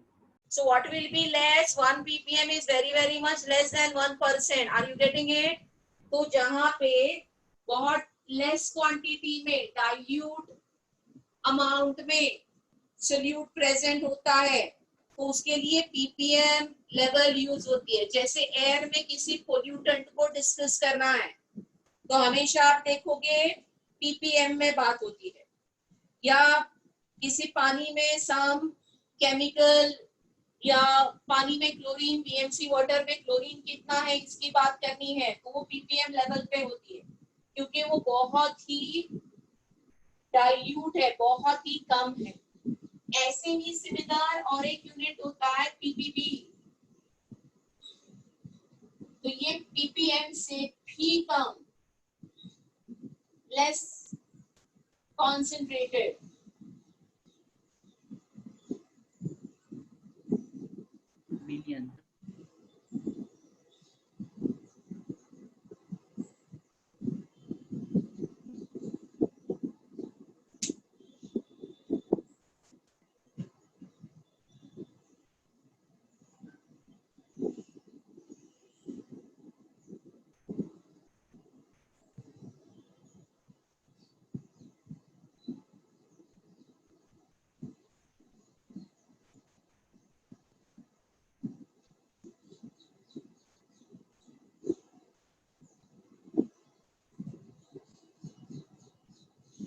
So what will be less? 1 ppm is very much less than 1%. Are you getting it? तो जहां पे बहुत लेस क्वांटिटी में, डाइल्यूट अमाउंट में सोल्यूट प्रेजेंट होता है तो उसके लिए पीपीएम लेवल यूज होती है। जैसे एयर में किसी पोल्यूटेंट को डिस्कस करना है तो हमेशा आप देखोगे पीपीएम में बात होती है, या किसी पानी में सम केमिकल, या पानी में क्लोरीन, बीएमसी वाटर में क्लोरीन कितना है इसकी बात करनी है तो वो पीपीएम लेवल पे होती है, क्योंकि वो बहुत ही डाइल्यूट है, बहुत ही कम है। ऐसे ही सिमिलर और एक यूनिट होता है पीपीबी, तो ये पीपीएम से भी कम, लेस कॉन्सेंट्रेटेड। बिलियन।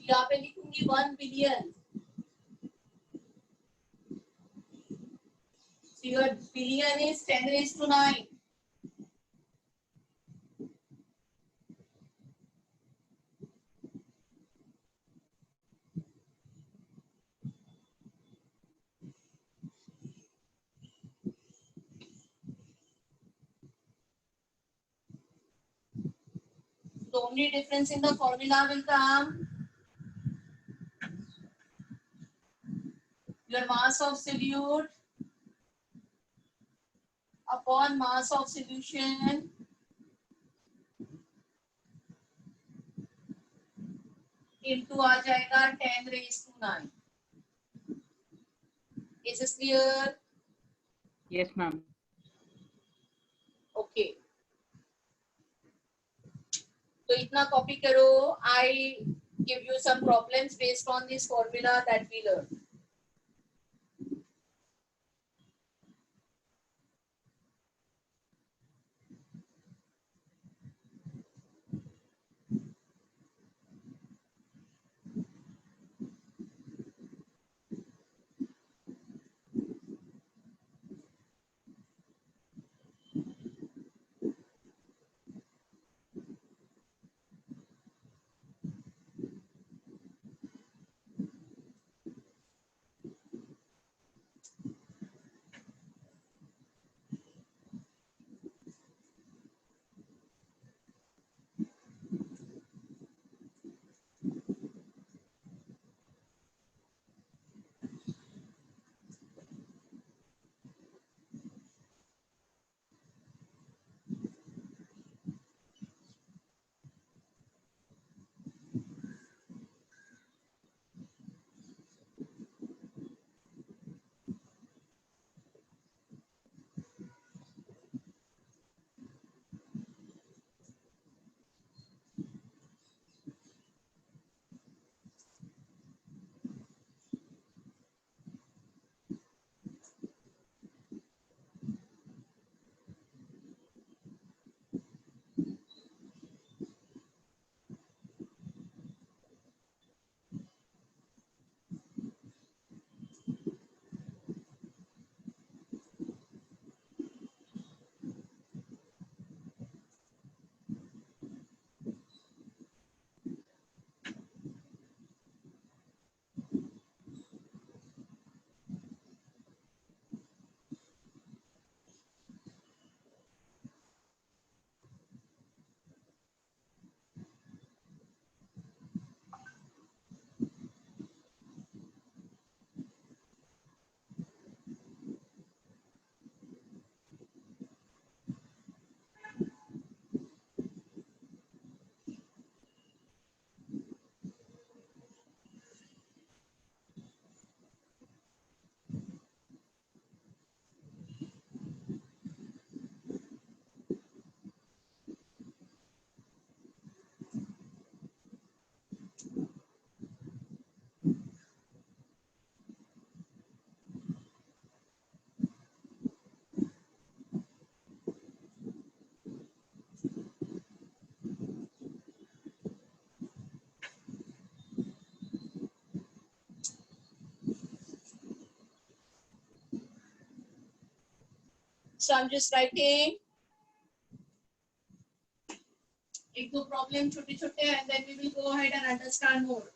यहाँ पे लिखूंगी 1 billion, so your billion is 10⁻⁹। The only difference in the formula will come your mass of solute upon mass of solution into आ जाएगा 10⁹। Is this clear? Yes, ma'am. Okay. तो इतना copy करो। I give you some problems based on this formula that we learned. So I'm just writing एक दो problem छोटे छोटे and then we will go ahead and understand more.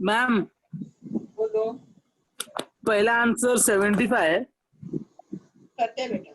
Ma'am बोलो पहला answer 75 है. करते हैं बेटा.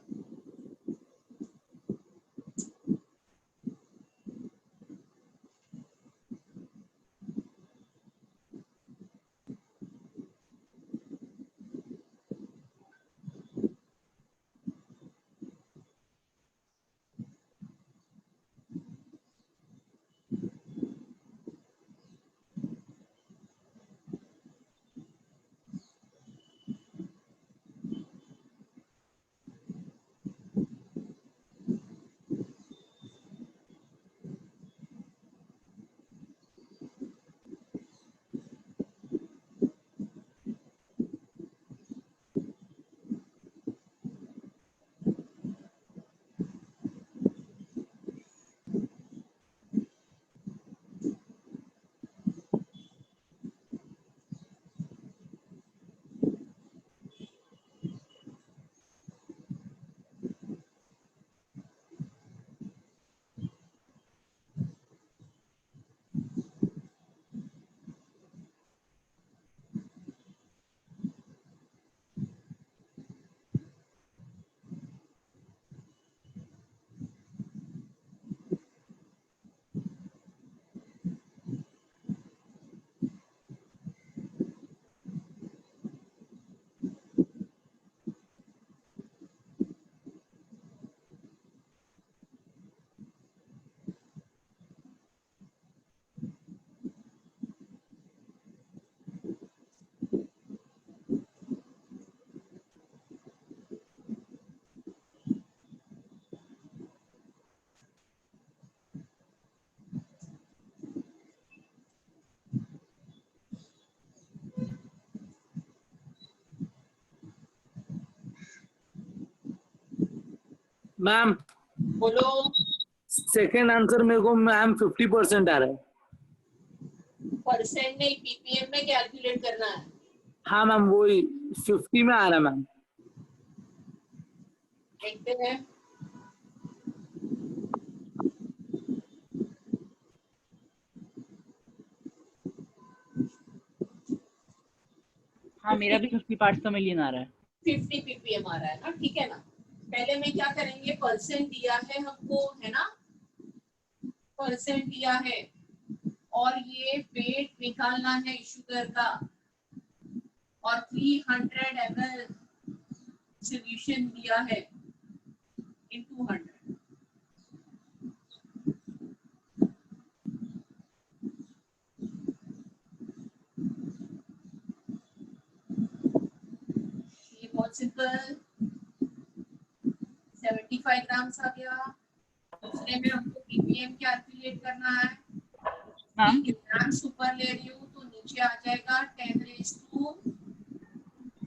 मैम बोलो सेकेंड आंसर मेरे को मैम 50% आ रहा है. परसेंट नहीं पीपीएम में कैलकुलेट करना है. हाँ मैम वही 50 में आ रहा है मैम. देखते हैं. हाँ मेरा भी 50 पार्ट्स पर मिलियन आ रहा है। 50 ppm आ रहा है ना, ठीक है ना। पहले में क्या करेंगे, परसेंट दिया है हमको, है ना, परसेंट दिया है, और ये वेट निकालना है शुगर का, और 300 ml सॉल्यूशन दिया है इन 200। ये बहुत सिंपल, 75 ग्राम्स आ गया। दूसरे में हमको ppm कैलकुलेट करना है, मैम ग्राम्स ऊपर ले रही हूँ तो नीचे आ जाएगा 10⁻³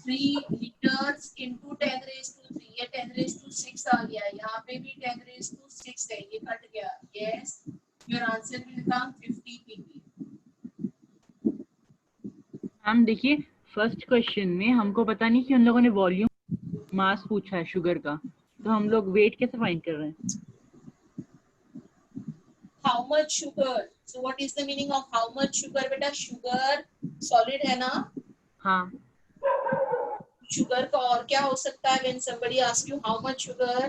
लीटर्स इंटू 10⁻³ ये 10⁻6 आ गया, यहाँ पे भी 10⁻6 है, ये कट गया। Yes, your answer will come 50 pp। Ma'am देखिए फर्स्ट क्वेश्चन में हमको पता नहीं कि उन लोगों ने वॉल्यूम मास पूछा है शुगर का, तो हम लोग वेट कैसे फाइंड कर रहे हैं? How much sugar, so what is the meaning of how much sugar? बेटा शुगर सॉलिड है ना, हाँ शुगर का और क्या हो सकता है? When somebody ask you how much sugar,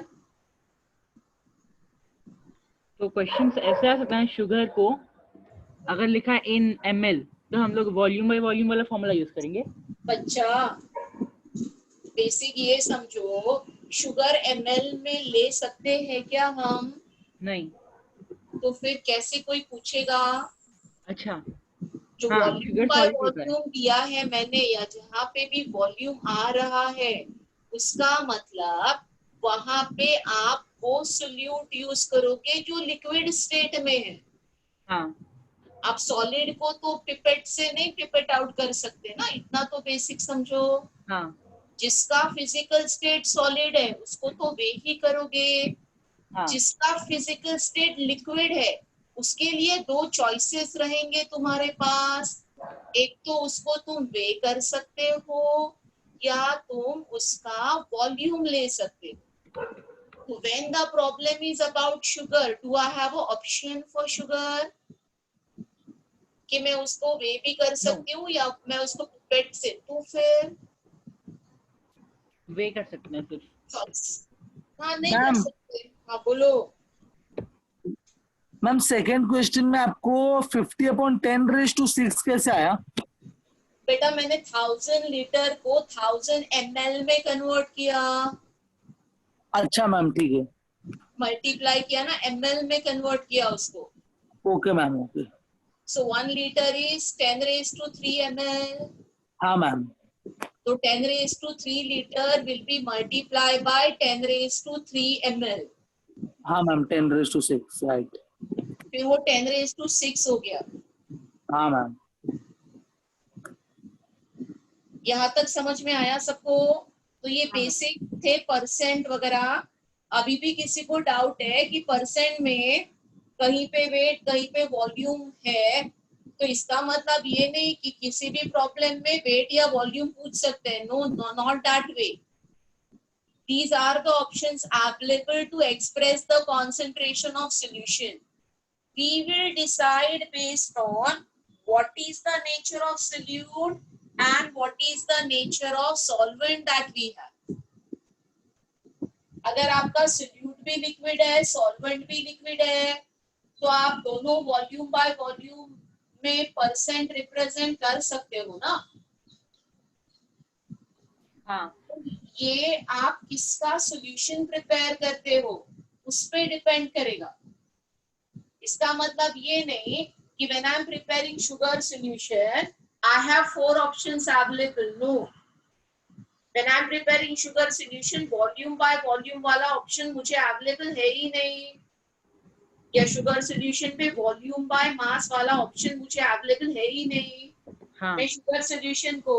तो क्वेश्चन ऐसे आ सकता है, शुगर को अगर लिखा है इन ml तो हम लोग वॉल्यूम बाय वॉल्यूम वाला फॉर्मूला यूज करेंगे। बच्चा बेसिक ये समझो, शुगर ml में ले सकते हैं क्या हम? नहीं। तो फिर कैसे कोई पूछेगा? अच्छा जो हाँ वॉल्यूम शुगर बाय सॉलिड होता है। वॉल्यूम दिया है मैंने, या जहाँ पे भी वॉल्यूम आ रहा है, उसका मतलब वहां पे आप वो सोल्यूट यूज करोगे जो लिक्विड स्टेट में है। हाँ आप सॉलिड को तो पिपेट से नहीं पिपेट आउट कर सकते ना, इतना तो बेसिक समझो। हाँ जिसका फिजिकल स्टेट सॉलिड है उसको तो वे ही करोगे, हाँ जिसका फिजिकल स्टेट लिक्विड है उसके लिए दो चॉइसेस रहेंगे तुम्हारे पास। एक तो उसको तुम वे कर सकते हो, या तुम उसका वॉल्यूम ले सकते हो। तो when the problem is about sugar, do I have a option for sugar कि मैं उसको वे भी कर सकती हूँ या मैं उसको पिपेट से, तो फिर वे कर सकते हैं सिर्फ। चॉइस हाँ नहीं कर मैम सकते। हाँ बोलो। मैम सेकंड क्वेश्चन में आपको 50/10⁻6 कैसे आया? बेटा मैंने 1000 लीटर को 1000 ml में कन्वर्ट किया, अच्छा मैम ठीक है, मल्टीप्लाई किया ना, ml में कन्वर्ट किया उसको। Okay ma'am okay. So 1 liter is 10⁻³ ml. हाँ ma'am So 10⁻³ liter will be multiplied by 10⁻³ ml. हाँ मैम 10⁻6 राइट। फिर वो 10⁻6 हो गया। हाँ मैम यहाँ तक समझ में आया सबको? तो ये बेसिक थे परसेंट वगैरह। अभी भी किसी को डाउट है कि परसेंट में कहीं पे वेट कहीं पे वॉल्यूम है, तो इसका मतलब ये नहीं कि किसी भी प्रॉब्लम में वेट या वॉल्यूम पूछ सकते हैं। No, not that way. These are the options available to express the concentration of solution. We will decide based on what is the nature of solute and what is the nature of solvent that we have. अगर आपका solute भी liquid है, solvent भी liquid है, तो आप दोनों volume by volume में परसेंट रिप्रेजेंट कर सकते हो ना। हाँ ये आप किसका सॉल्यूशन प्रिपेयर करते हो उस पे डिपेंड करेगा। इसका मतलब ये नहीं कि when I am preparing sugar solution I have 4 options available. No, when I am preparing sugar solution volume by volume वाला ऑप्शन मुझे अवेलेबल है ही नहीं, या शुगर सॉल्यूशन पे वॉल्यूम बाय मास वाला ऑप्शन मुझे अवेलेबल है ही नहीं। हाँ मैं शुगर सॉल्यूशन को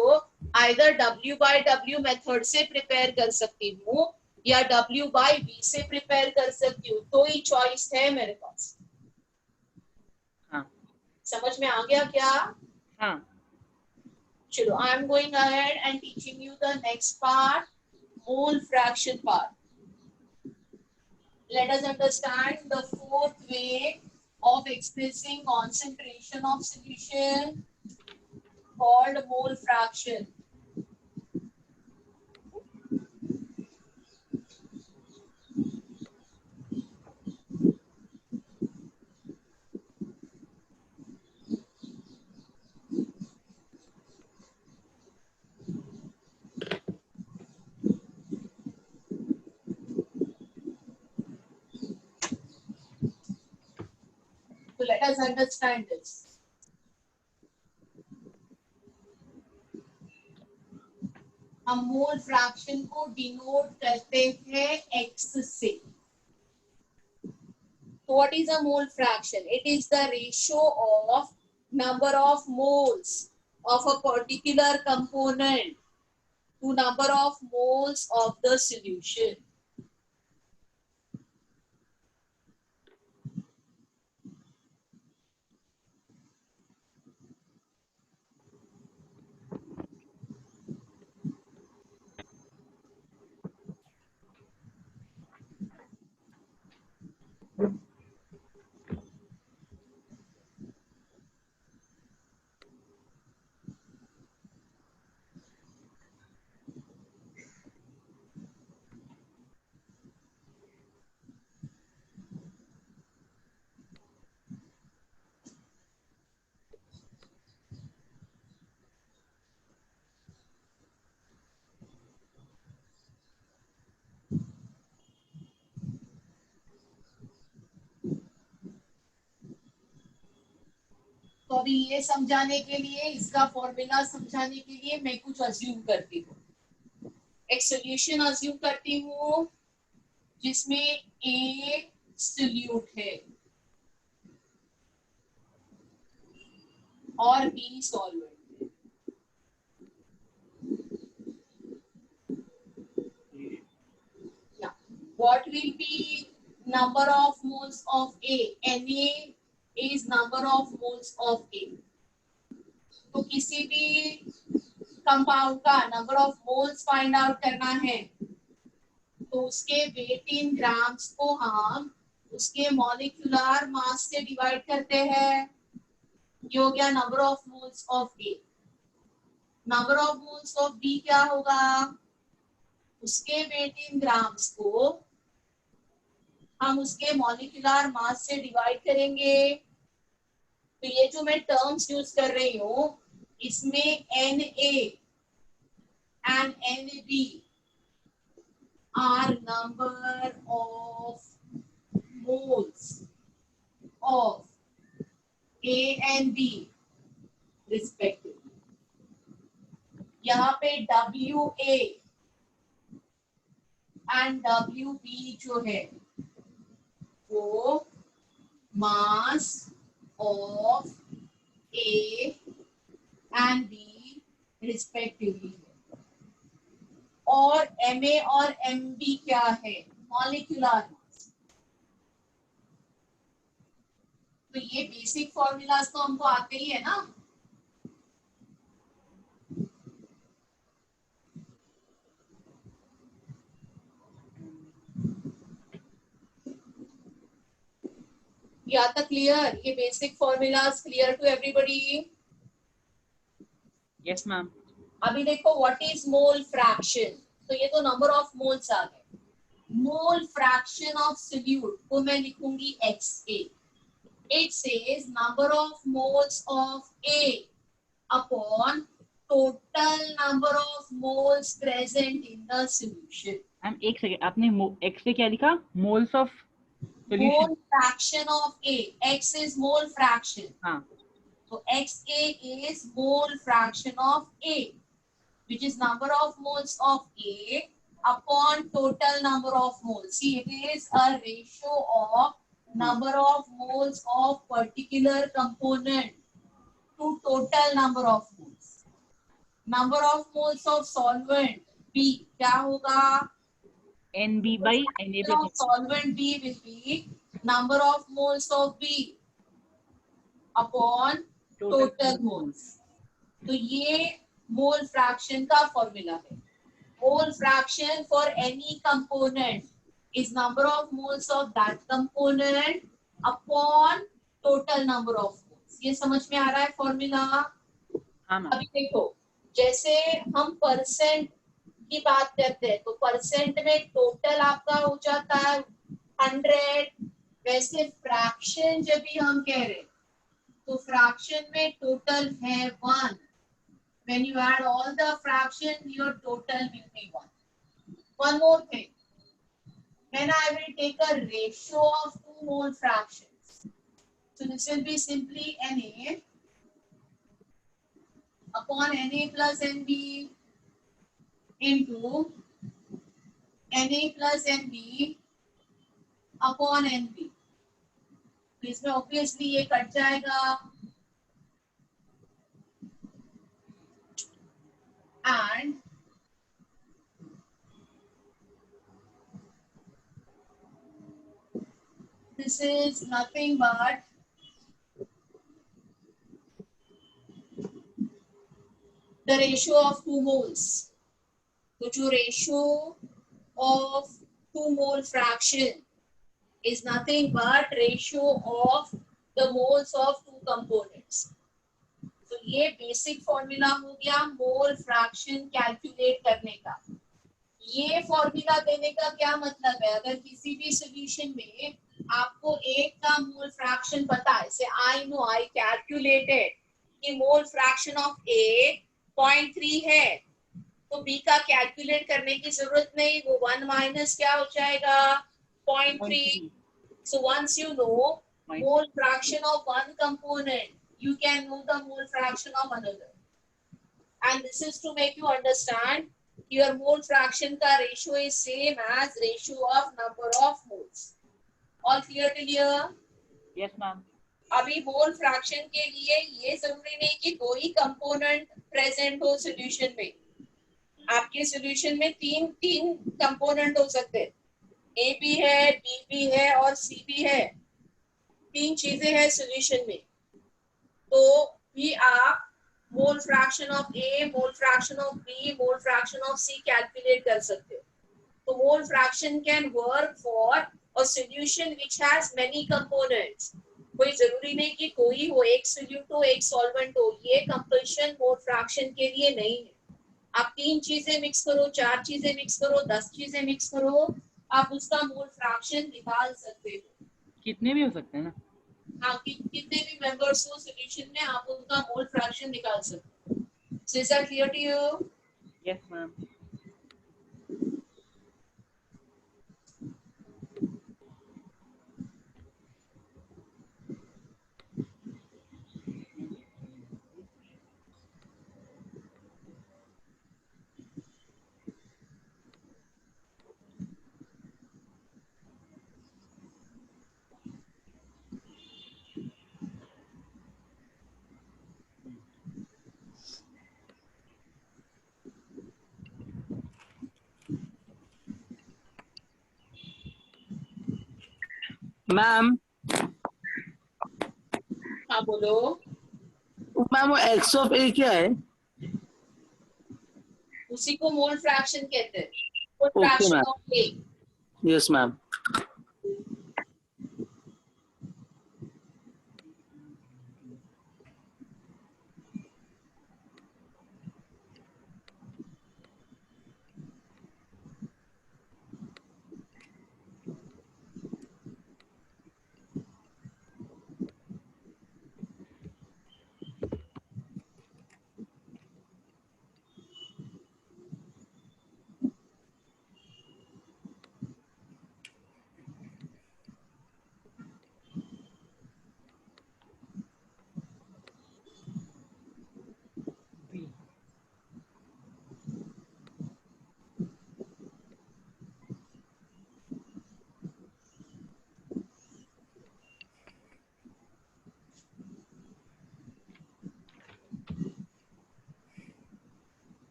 आइदर W/W मेथड से प्रिपेयर कर सकती हूँ या W/V से प्रिपेयर कर सकती हूँ, तो ही चॉइस है मेरे पास। हाँ समझ में आ गया क्या? हाँ चलो, I am going ahead and teaching you the next part, mole fraction part. Let us understand the fourth way of expressing concentration of solution called mole fraction. let us understand this. हम mole fraction को denote करते हैं x से. So what is a mole fraction? It is the ratio of number of moles of a particular component to number of moles of the solution. तो अभी ये समझाने के लिए, इसका फॉर्मूला समझाने के लिए मैं कुछ अज्यूम करती हूँ. एक सॉल्यूशन अज्यूम करती हूँ जिसमें A सॉल्यूट है और B सॉल्वेंट है. What will be number of moles of A? Na is number of moles of A. तो किसी भी कंपाउंड का number of moles find out करना है तो उसके वेट इन ग्राम्स को हम उसके मॉलिक्यूलर मास से डिवाइड करते हैं. ये हो गया number of moles of A. Number of moles of B क्या होगा? उसके वेट इन ग्राम्स को हम उसके मॉलिक्यूलर मास से डिवाइड करेंगे. तो ये जो मैं टर्म्स यूज कर रही हूँ इसमें Na and Nb are number of moles of A and B respectively. यहाँ पे Wa and Wb जो है वो मास of A and B respectively है. और Ma और Mb क्या है? Molecular mass. तो ये बेसिक फॉर्मूलाज तो हमको आते ही है ना. या तक क्लियर? ये basic formulas clear to everybody? Yes ma'am. अभी देखो व्हाट इज मोल फ्रैक्शन. तो ये तो नंबर ऑफ मोल्स आ गए. मोल फ्रैक्शन ऑफ सोल्यूट को मैं लिखूंगी XA. It says number of moles of A upon total number of moles present in the solution. Ma'am एक सेकंड, आपने x से क्या लिखा? Moles of solution. Mole fraction of A. X is mole fraction. हाँ. So XA is mole fraction of A, which is number of moles of A upon total number of moles. See, it is a ratio of number of moles of particular component to total number of moles. Number of moles of solvent B क्या होगा? NB by Na Of plus solvent B will be number of moles of B upon total moles. तो ये mole fraction का formula है. Mole fraction for any component is number of moles of that component upon total number of moles. ये समझ में आ रहा है फॉर्मूला? हाँ मैम. अभी देखो जैसे हम परसेंट की बात करते हैं तो परसेंट में टोटल आपका हो जाता है 100. वैसे फ्रैक्शन जब भी हम कह रहे हैं तो फ्रैक्शन में टोटल है 1. When you add all the fraction, your total will be 1. One more thing. When I will take a ratio of two mole fractions, So this will be simply Na upon Na plus Nb into Na plus Nb upon Nb. तो इसमें obviously ये cut जाएगा and this is nothing but the ratio of 2 moles. So जो ratio of 2 mole fraction is nothing but ratio of the moles of two components. तो ये basic formula हो गया mole fraction calculate करने का. ये फॉर्मूला देने का क्या मतलब है? अगर किसी भी सॉल्यूशन में आपको एक का मोल फ्रैक्शन पता है, से आई नो आई कैलकुलेटेड कि मोल फ्रैक्शन ऑफ ए 0.3 है, तो बी का कैलकुलेट करने की जरूरत नहीं, वो 1 माइनस क्या हो जाएगा 0.3. So once you know mole fraction of one component, you can know the mole fraction of another. And this is to make you understand your mole fraction का ratio is same as ratio of number of moles. All clear till here? Yes, ma'am. अभी mole fraction के लिए ये जरूरी नहीं कि दो ही component present हो सॉल्यूशन में. आपके सॉल्यूशन में तीन कंपोनेंट हो सकते हैं, ए भी है, बी भी है और सी भी है. 3 चीजें हैं सॉल्यूशन में, तो भी आप mole fraction of A, mole fraction of B, mole fraction of C calculate कर सकते हो. तो mole fraction can work for a solution which has many components. कोई जरूरी नहीं कि कोई हो, एक सोल्यूट हो एक सॉल्वेंट हो, ये कंपल्शन मोल फ्रैक्शन के लिए नहीं है. आप 3 चीजें मिक्स करो, 4 चीजें मिक्स करो, 10 चीजें मिक्स करो, आप उसका मोल फ्रैक्शन निकाल सकते हो. कितने भी हो सकते हैं ना. हाँ, कितने भी मेंबर्स हो सॉल्यूशन में आप उनका मोल फ्रैक्शन निकाल सकते हो. So is that clear to you? Yes, ma'am. Ma'am हाँ बोलो. मैम वो एक्स ऑफ ए क्या है? उसी को मोल फ्रैक्शन कहते हैं. मोल Okay, fraction ma'am. Of A. Yes ma'am.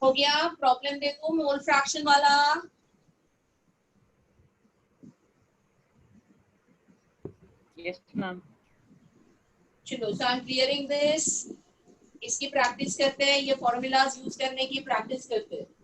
हो गया? प्रॉब्लम देखो मोल फ्रैक्शन वाला। Yes ma'am. चलो, सो आई एम क्लियरिंग दिस। इसकी प्रैक्टिस करते हैं, ये फॉर्मूलाज यूज करने की प्रैक्टिस करते हैं।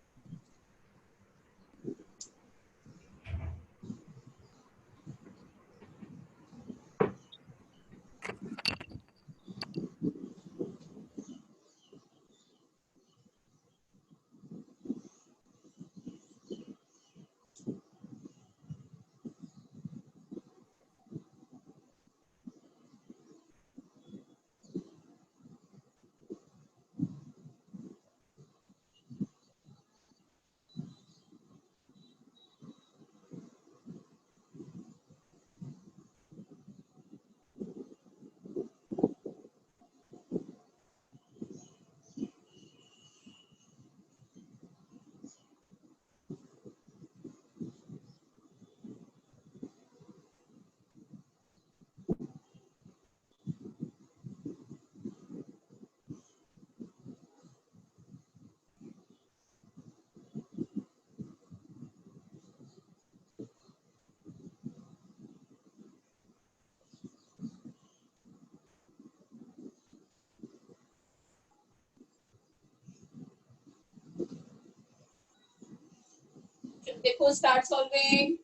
देखो, स्टार्ट सॉल्विंग।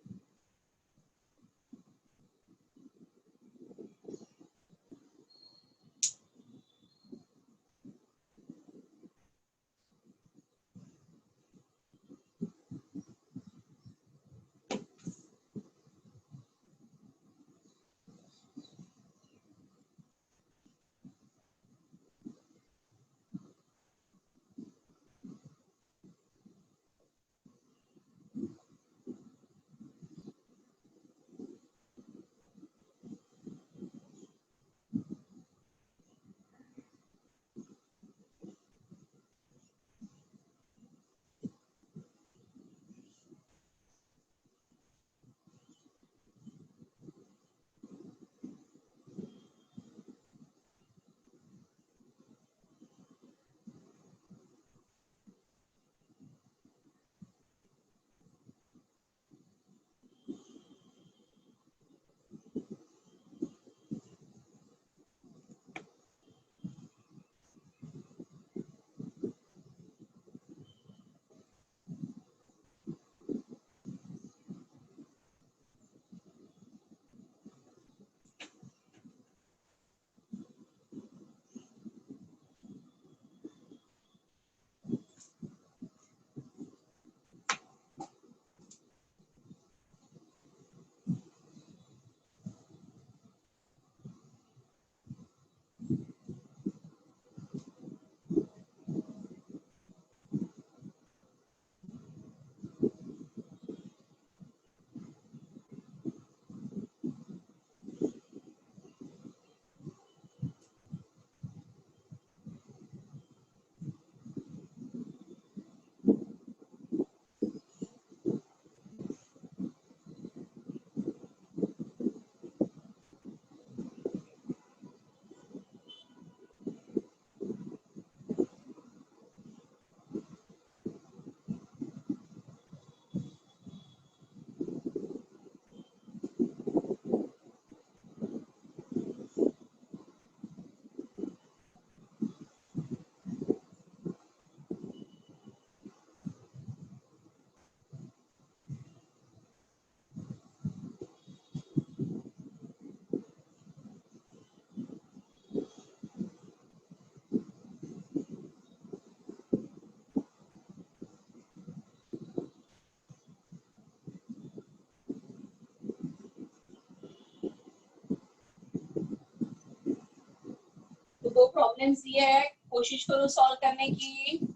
तो दो प्रॉब्लम्स दिए है, कोशिश करो सॉल्व करने की।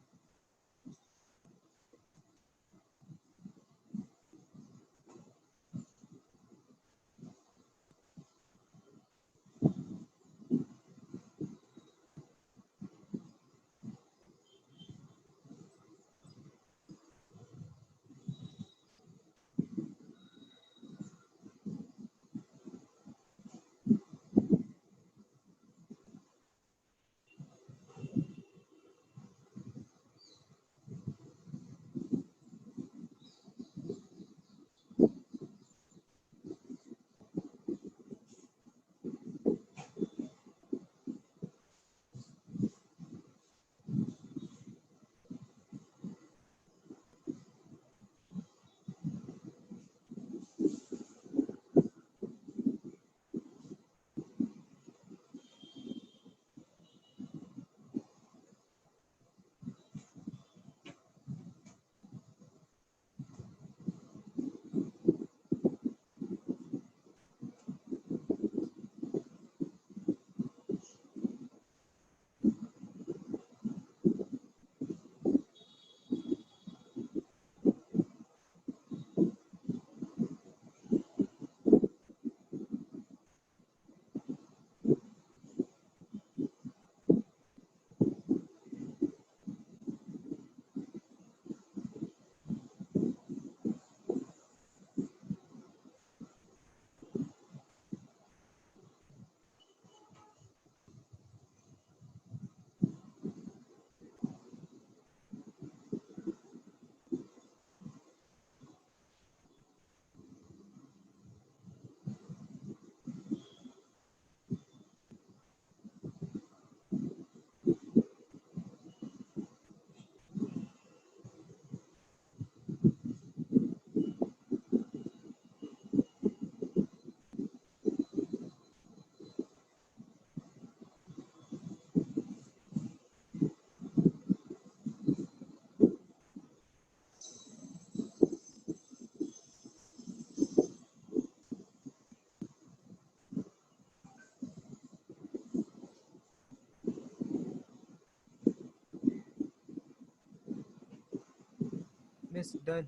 miss, done.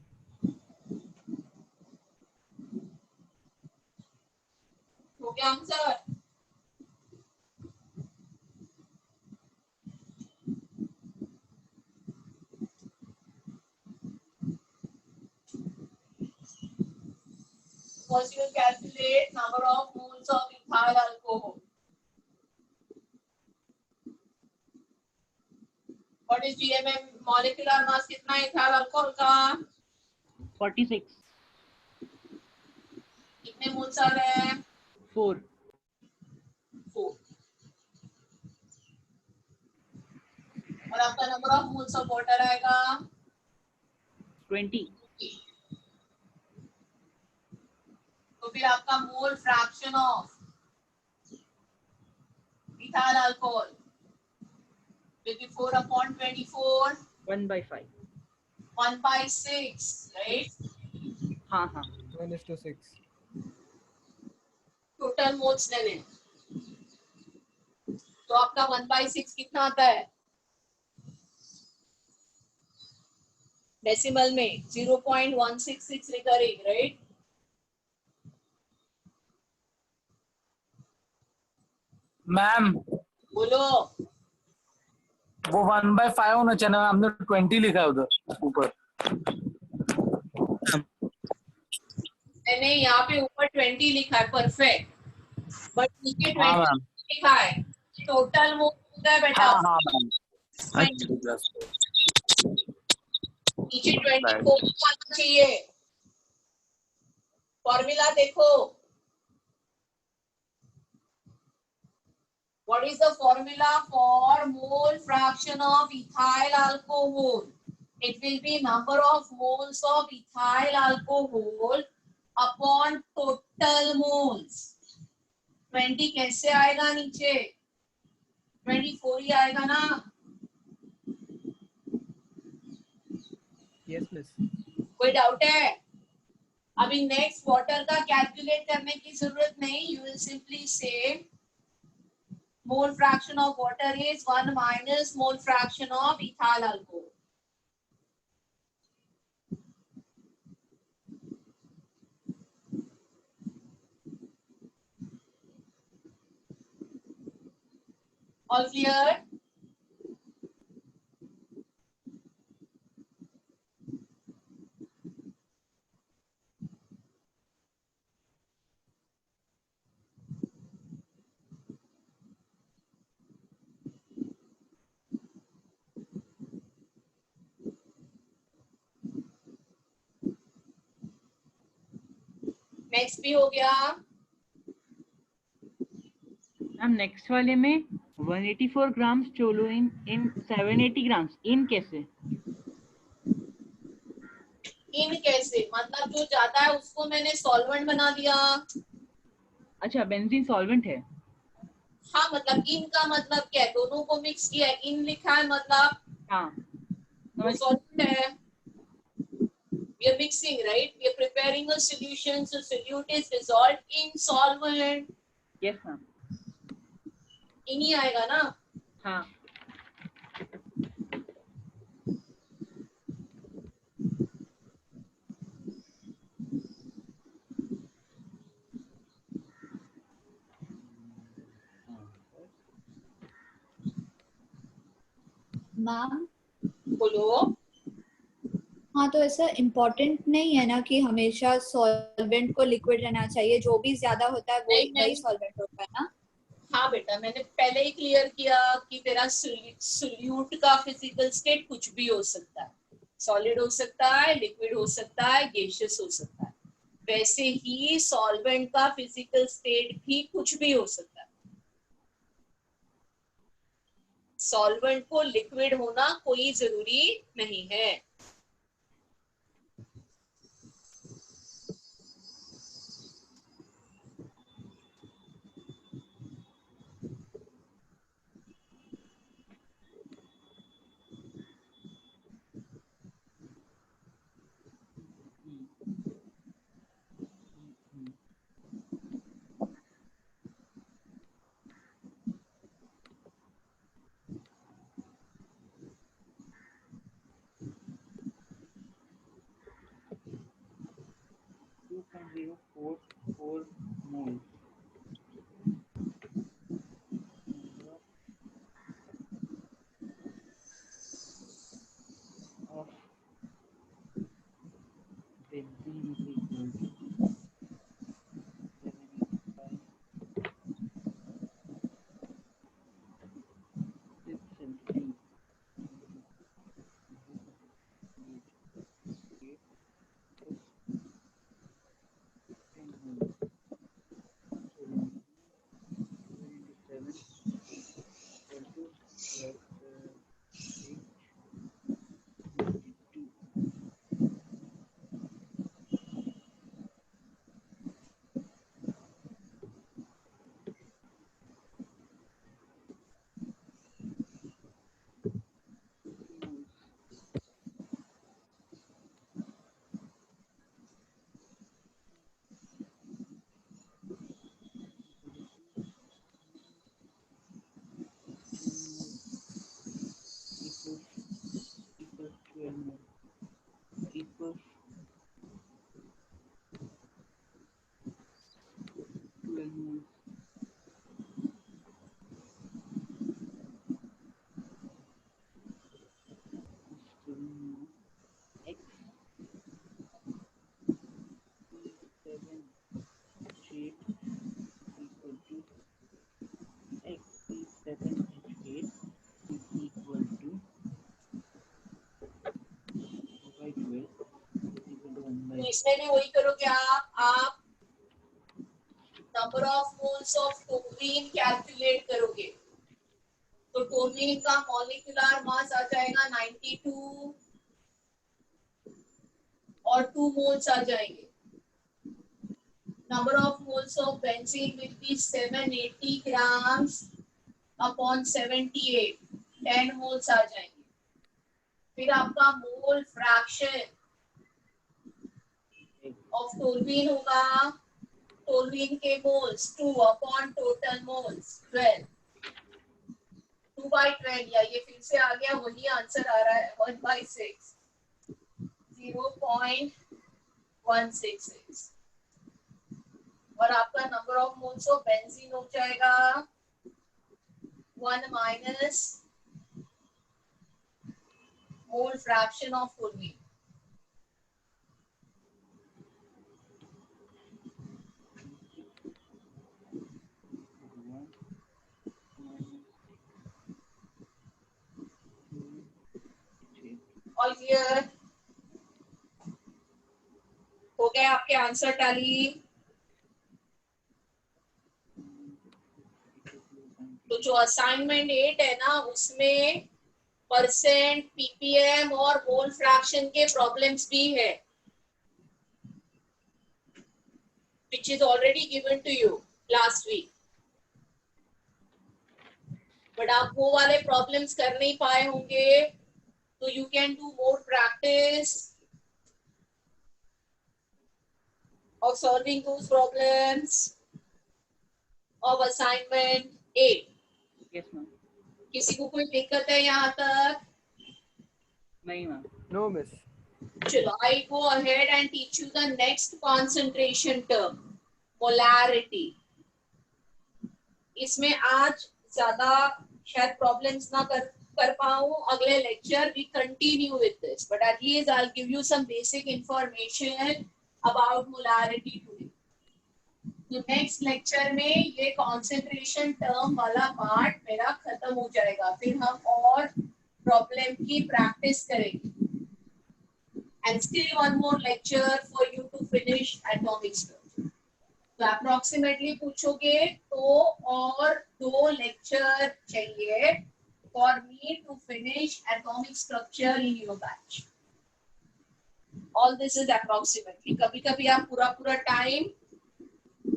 हो गया answer? First you will calculate number of moles of ethyl alcohol. What is GMM? Molecular mass कितना है ethyl alcohol का? 46 कितने मोल्स आ रहे हैं? 4 4. और आपका number of moles of water आएगा 20 तो फिर आपका मोल fraction of ethyl alcohol will be 4/24, 1/5 1/6, right? हाँ हाँ 1:6. टोटल मोल्स लेने तो आपका 1/6 कितना आता है? डेसिमल में 0.166 रिकरिंग, राइट? मैम बोलो. वो 1/5 होना चाहिए ना, हमने 20 लिखा है उधर ऊपर। मैंने यहाँ पे ऊपर 20 लिखा है, परफेक्ट, बट नीचे हाँ 20 मैम, लिखा है। टोटल मोल होता है बेटा हाँ हाँ मैम। 20, नीचे 20 Right. को आना चाहिए। फॉर्मूला देखो, what is the formula for mole fraction of ethyl alcohol? It will be number of moles of ethyl alcohol upon total moles. 20 कैसे आएगा नीचे? 24 ही आएगा ना? Yes, miss. कोई डाउट है? अभी नेक्स्ट वाटर का कैलकुलेट करने की जरूरत नहीं, यू विल सिंपली से mole fraction of water is 1 minus mole fraction of ethyl alcohol. All clear? Next भी हो गया। मैम नेक्स्ट वाले में 184 ग्राम्स टोलुइन इन 780 ग्राम्स इन कैसे? इन कैसे मतलब जो ज्यादा है उसको मैंने सॉल्वेंट बना दिया। अच्छा बेंजीन सॉल्वेंट है। हाँ मतलब इन का मतलब क्या है, दोनों को मिक्स किया है, इन लिखा है मतलब हाँ वो सॉल्वेंट है। We are mixing, right? We are preparing a solution, so solute is dissolved in solvent. Yes ma'am. इन ही आएगा ना? हाँ मैम बोलो। हाँ, तो ऐसा इम्पोर्टेंट नहीं है ना कि हमेशा सॉल्वेंट को लिक्विड रहना चाहिए, जो भी ज्यादा होता है वही नहीं। सॉल्वेंट होता है ना। हाँ बेटा, मैंने पहले ही क्लियर किया कि तेरा सोल्यूट का फिजिकल स्टेट कुछ भी हो सकता है, सॉलिड हो सकता है, लिक्विड हो सकता है, गैसियस हो सकता है। वैसे ही सॉल्वेंट का फिजिकल स्टेट भी कुछ भी हो सकता है। सॉल्वेंट को लिक्विड होना कोई जरूरी नहीं है। 0.044 moles. Of benzene is equal to 785 670 10 moles. So 787 equal to plus 892. Equals 12 moles. Equals 12 moles. X 7 H8 equal to X7H8 is equal to 4 by 12 is equal to 1 by तो इसमें भी वही करोगे आप number of moles of toluene calculate करोगे तो toluene का molecular mass आ जाएगा 92 और 2 मोल्स आ जाएंगे. Number of moles of benzene will be 780 grams upon 78. 10 moles आ जाएंगे. फिर आपका मोल फ्रैक्शन ऑफ टोल्यूइन होगा. टोल्यूइन के moles 2 upon total moles 12. 2 by 12 या ये फिर से आ गया वही आंसर आ रहा है 1 by 6. 0.166 और आपका number of moles of benzene हो जाएगा 1 minus mole fraction of toluene. All clear हो गए आपके आंसर टैली. तो जो असाइनमेंट 8 है ना उसमें परसेंट पीपीएम और मोल फ्रैक्शन के प्रॉब्लम्स भी है which is already given to you last week. But आप वो वाले प्रॉब्लम्स कर नहीं पाए होंगे तो you can do more practice of solving those problems of assignment 8. Yes, ma'am. किसी को कोई दिक्कत है यहाँ तक? नहीं मैम. No, miss. चलो, I go ahead and teach you the next concentration term, molarity. इसमें आज ज्यादा शायद प्रॉब्लम्स ना कर पाऊं. अगले lecture we continue with this, but at least I'll give you some basic information about molarity today. तो नेक्स्ट लेक्चर में ये कंसंट्रेशन टर्म वाला पार्ट मेरा खत्म हो जाएगा. फिर हम और प्रॉब्लम की प्रैक्टिस करेंगे. And still one more lecture for you to finish atomic structure. तो अप्रोक्सीमेटली पूछोगे तो और 2 लेक्चर चाहिए for me to finish atomic structure in your batch. All this is approximately. कभी कभी आप पूरा टाइम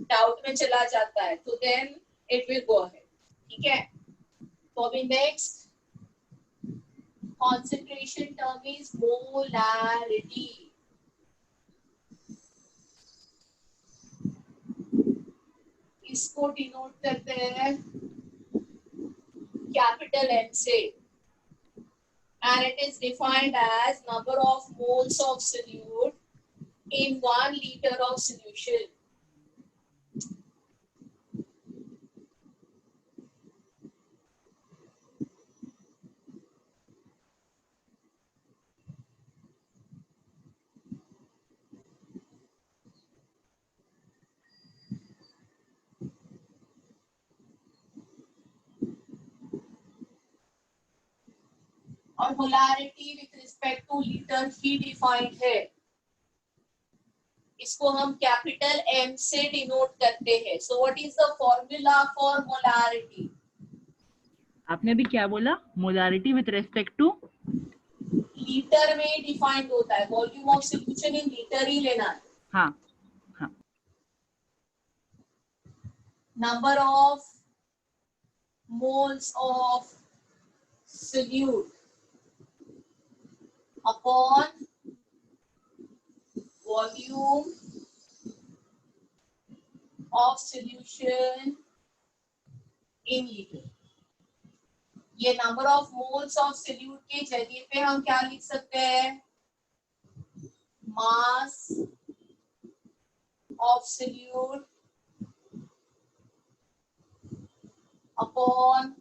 डाउट में चला जाता है तो then it will go ahead. ठीक है. तो अभी next concentration term is molarity. इसको डिनोट करते हैं कैपिटल एम से and it is defined as number of moles of solute in 1 liter of solution. और molarity with respect to litre ही डिफाइंड है, इसको हम कैपिटल M से डिनोट करते हैं. So what is the formula for molarity? आपने अभी क्या बोला? Molarity with respect to litre में डिफाइंड होता है, volume of solution in litre ही लेना है. हाँ हाँ number of moles of solute upon volume of solution in liter. ये number of moles of solute के जगह पे हम क्या लिख सकते हैं? Mass of solute upon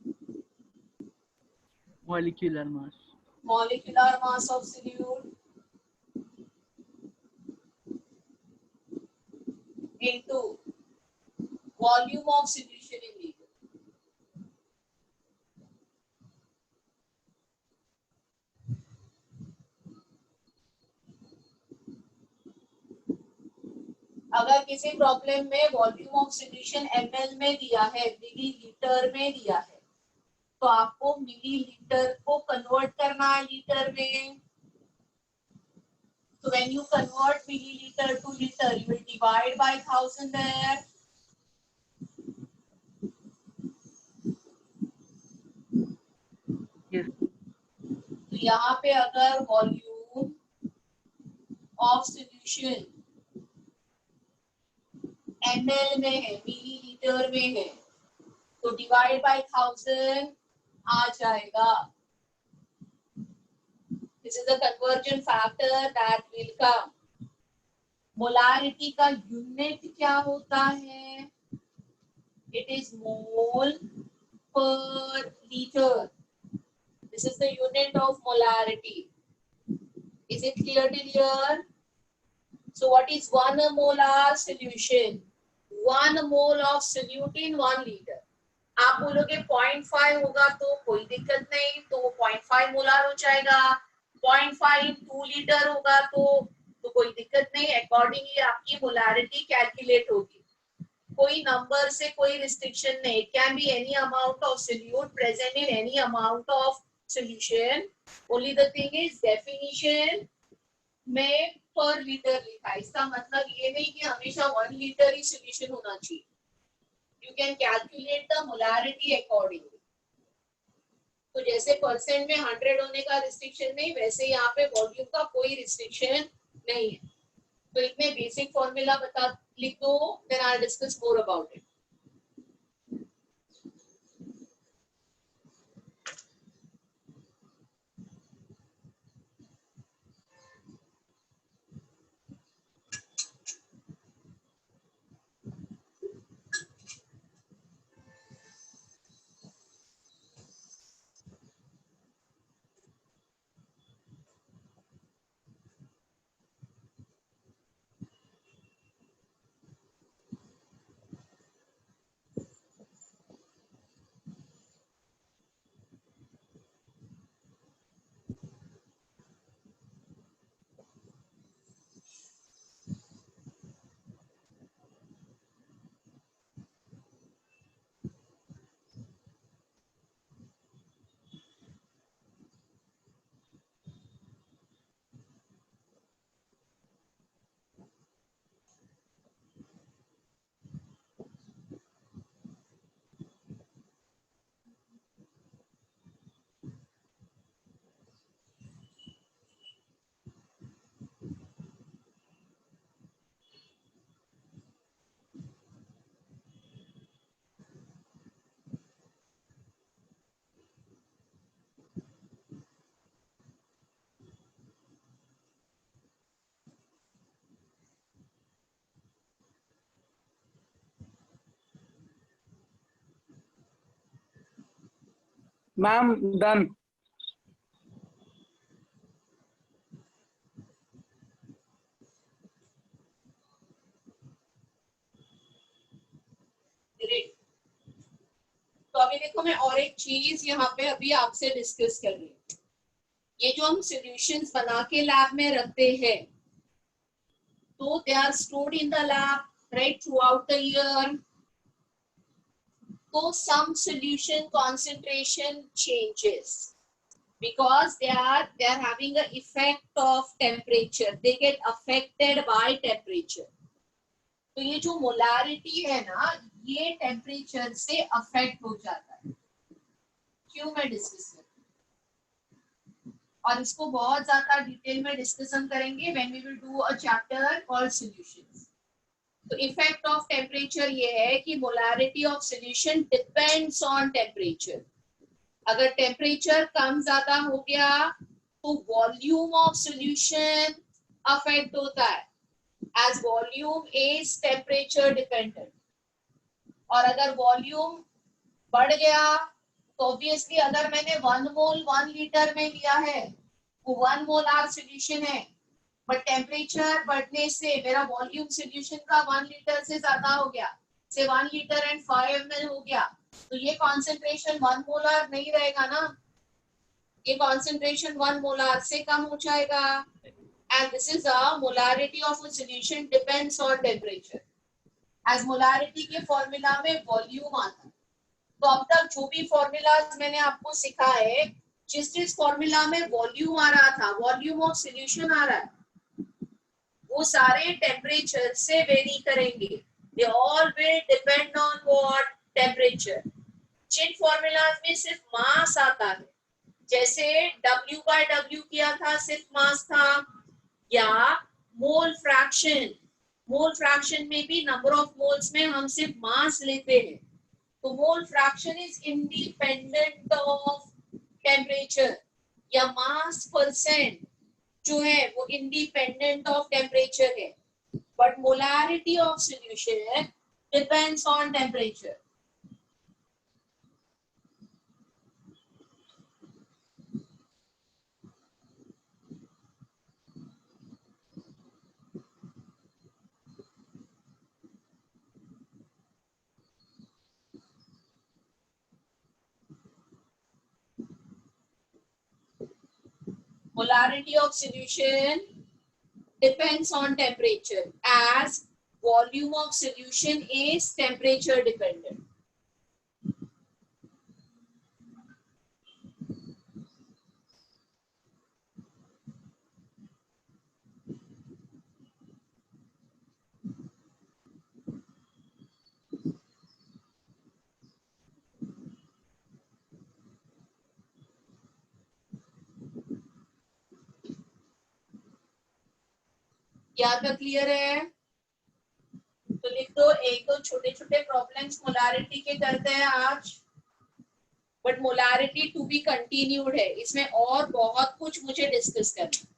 molecular mass. molecular mass of solute into volume of solution in liter. अगर किसी प्रॉब्लम में वॉल्यूम ऑफ सॉल्यूशन ml में दिया है, मिलीलीटर में दिया है, तो आपको मिलीलीटर को कन्वर्ट करना है लीटर में. So when you convert milliliter to liter, you will divide by 1000 there. Yes. तो यहाँ पे अगर वॉल्यूम ऑफ सॉल्यूशन ml में है, मिलीलीटर में है, तो डिवाइड बाय 1000 आ जाएगा. This is a conversion factor that will come. Molarity का यूनिट क्या होता है? It is mole per liter. This is the unit of molarity. Is it clear till here? So what is 1 molar solution? 1 mole of solute in 1 liter. आप बोलोगे 0.5 होगा तो कोई दिक्कत नहीं, तो वो 0.5 मोलार हो जाएगा. 0.5 2 लीटर होगा तो कोई दिक्कत नहीं, अकॉर्डिंगली आपकी मोलारिटी कैलकुलेट होगी. कोई नंबर से कोई रिस्ट्रिक्शन नहीं. It can be any amount of solute present in any amount of solution. Only the thing is definition में पर लीटर लिखा है. इसका मतलब ये नहीं कि हमेशा 1 लीटर ही सॉल्यूशन होना चाहिए. You can calculate the molarity accordingly. तो जैसे परसेंट में 100 होने का रिस्ट्रिक्शन नहीं, वैसे यहाँ पे वॉल्यूम का कोई रिस्ट्रिक्शन नहीं है. तो इतने बेसिक फॉर्मूला बता लिख दो, then I'll discuss more about it. Ma'am done. Great. तो अभी देखो मैं और एक चीज यहाँ पे अभी आपसे डिस्कस कर रही हूँ। ये जो हम सॉल्यूशंस बना के लैब में रखते हैं, तो they are stored in the lab right throughout the year. So some solution concentration changes because they are having an effect of temperature. They get affected by temperature. तो ये जो molarity है ना, ये टेम्परेचर से affect हो जाता है। क्यों मैं डिस्कस करूँ, और इसको बहुत ज्यादा डिटेल में डिस्कशन करेंगे when we will do a chapter called solutions. तो इफेक्ट ऑफ टेम्परेचर ये है कि molarity of solution depends on temperature. अगर टेम्परेचर कम ज्यादा हो गया तो वॉल्यूम ऑफ सॉल्यूशन अफेक्ट होता है, as volume is temperature dependent. और अगर वॉल्यूम बढ़ गया तो ऑब्वियसली अगर मैंने 1 मोल 1 लीटर में लिया है, वो 1 मोलार सॉल्यूशन है, बट टेम्परेचर बढ़ने से मेरा वॉल्यूम सॉल्यूशन का 1 लीटर से ज्यादा हो गया, से 1 लीटर एंड 5 ml हो गया, तो ये कॉन्सेंट्रेशन 1 मोलार नहीं रहेगा ना, ये कॉन्सेंट्रेशन 1 मोलार से कम हो जाएगा। And this is a molarity of a solution depends on temperature. As molarity के फॉर्मूला में वॉल्यूम आता है। तो अब तक जो भी फॉर्मूलाज मैंने आपको सिखाए, जिस फॉर्मूला में वॉल्यूम आ रहा था, वॉल्यूम ऑफ सॉल्यूशन आ रहा है, वो सारे टेम्परेचर से वेरी करेंगे। They all will depend on what, temperature. जिन फॉर्मूलाज में सिर्फ मास आता है, जैसे W/W किया था सिर्फ मास था, या मोल फ्रैक्शन, मोल फ्रैक्शन में भी नंबर ऑफ मोल्स में हम सिर्फ मास लेते हैं, तो mole fraction is independent of temperature. या मास परसेंट जो है वो इंडिपेंडेंट ऑफ टेम्परेचर है, but molarity of solution depends on temperature. Molarity of solution depends on temperature, as volume of solution is temperature dependent. क्या तक क्लियर है? तो लिख दो, एक दो छोटे छोटे प्रॉब्लम्स मोलारिटी के करते हैं आज, but molarity to be continued है, इसमें और बहुत कुछ मुझे डिस्कस करना।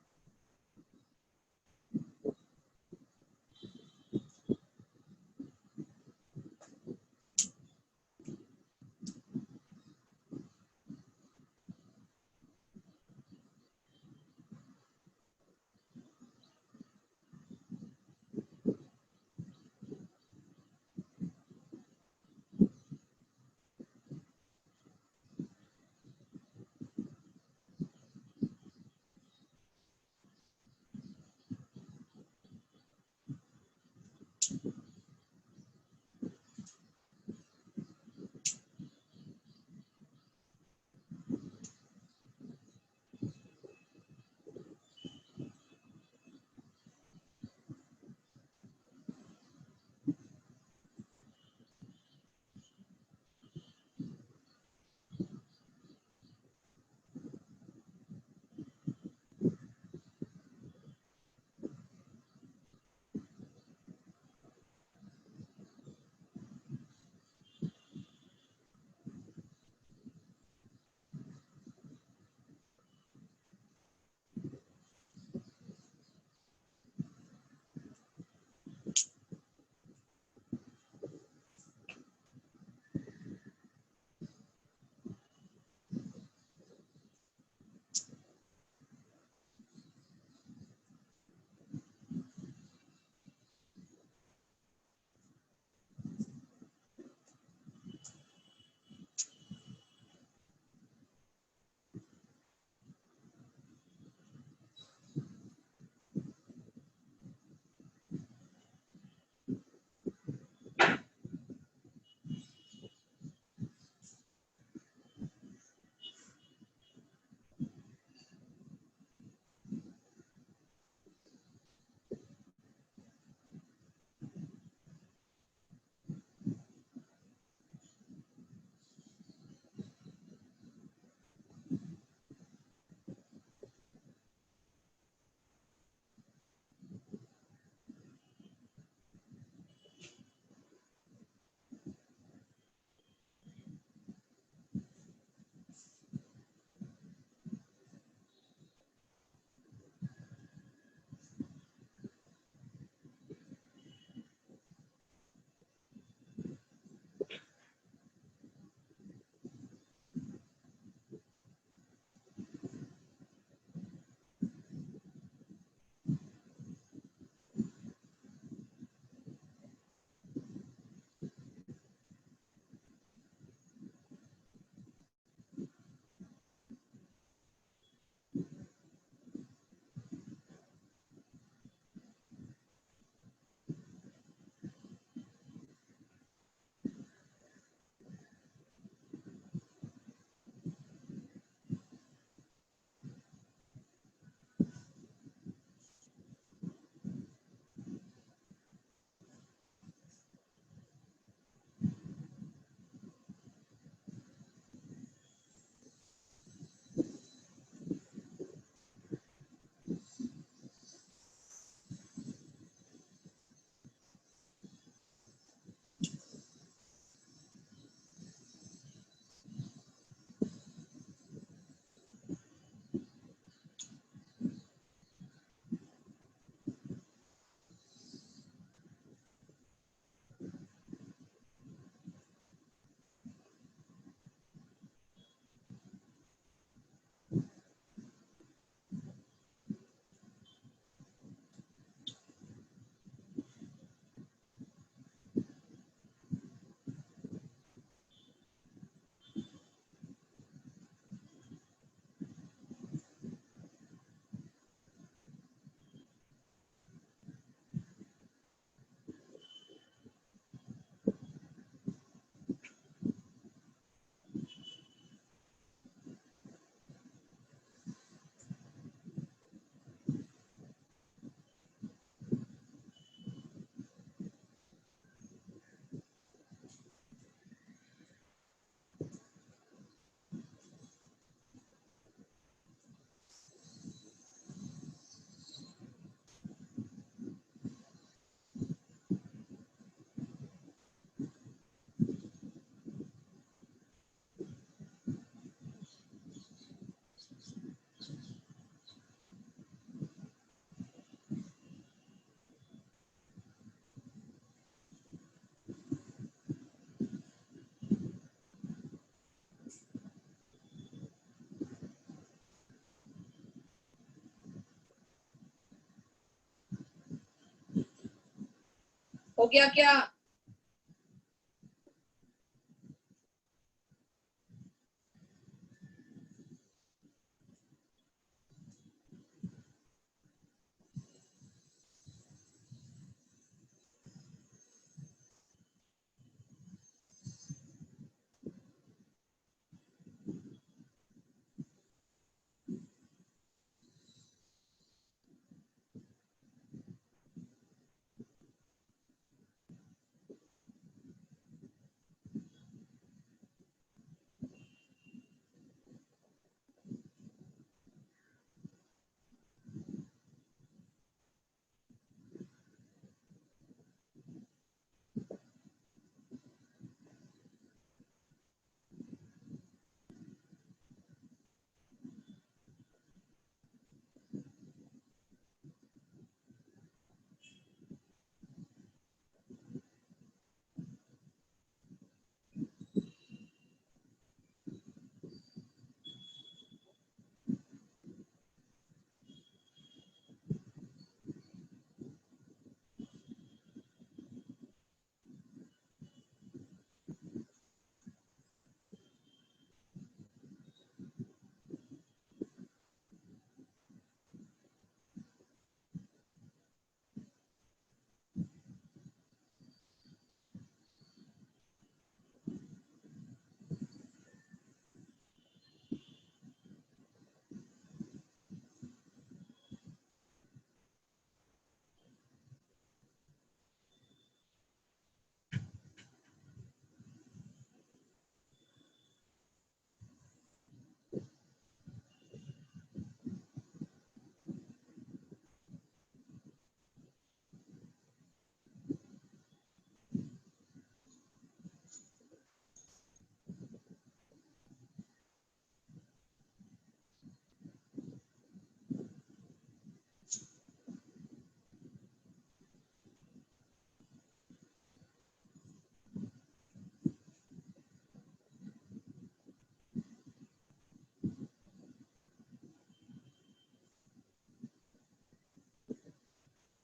हो गया क्या?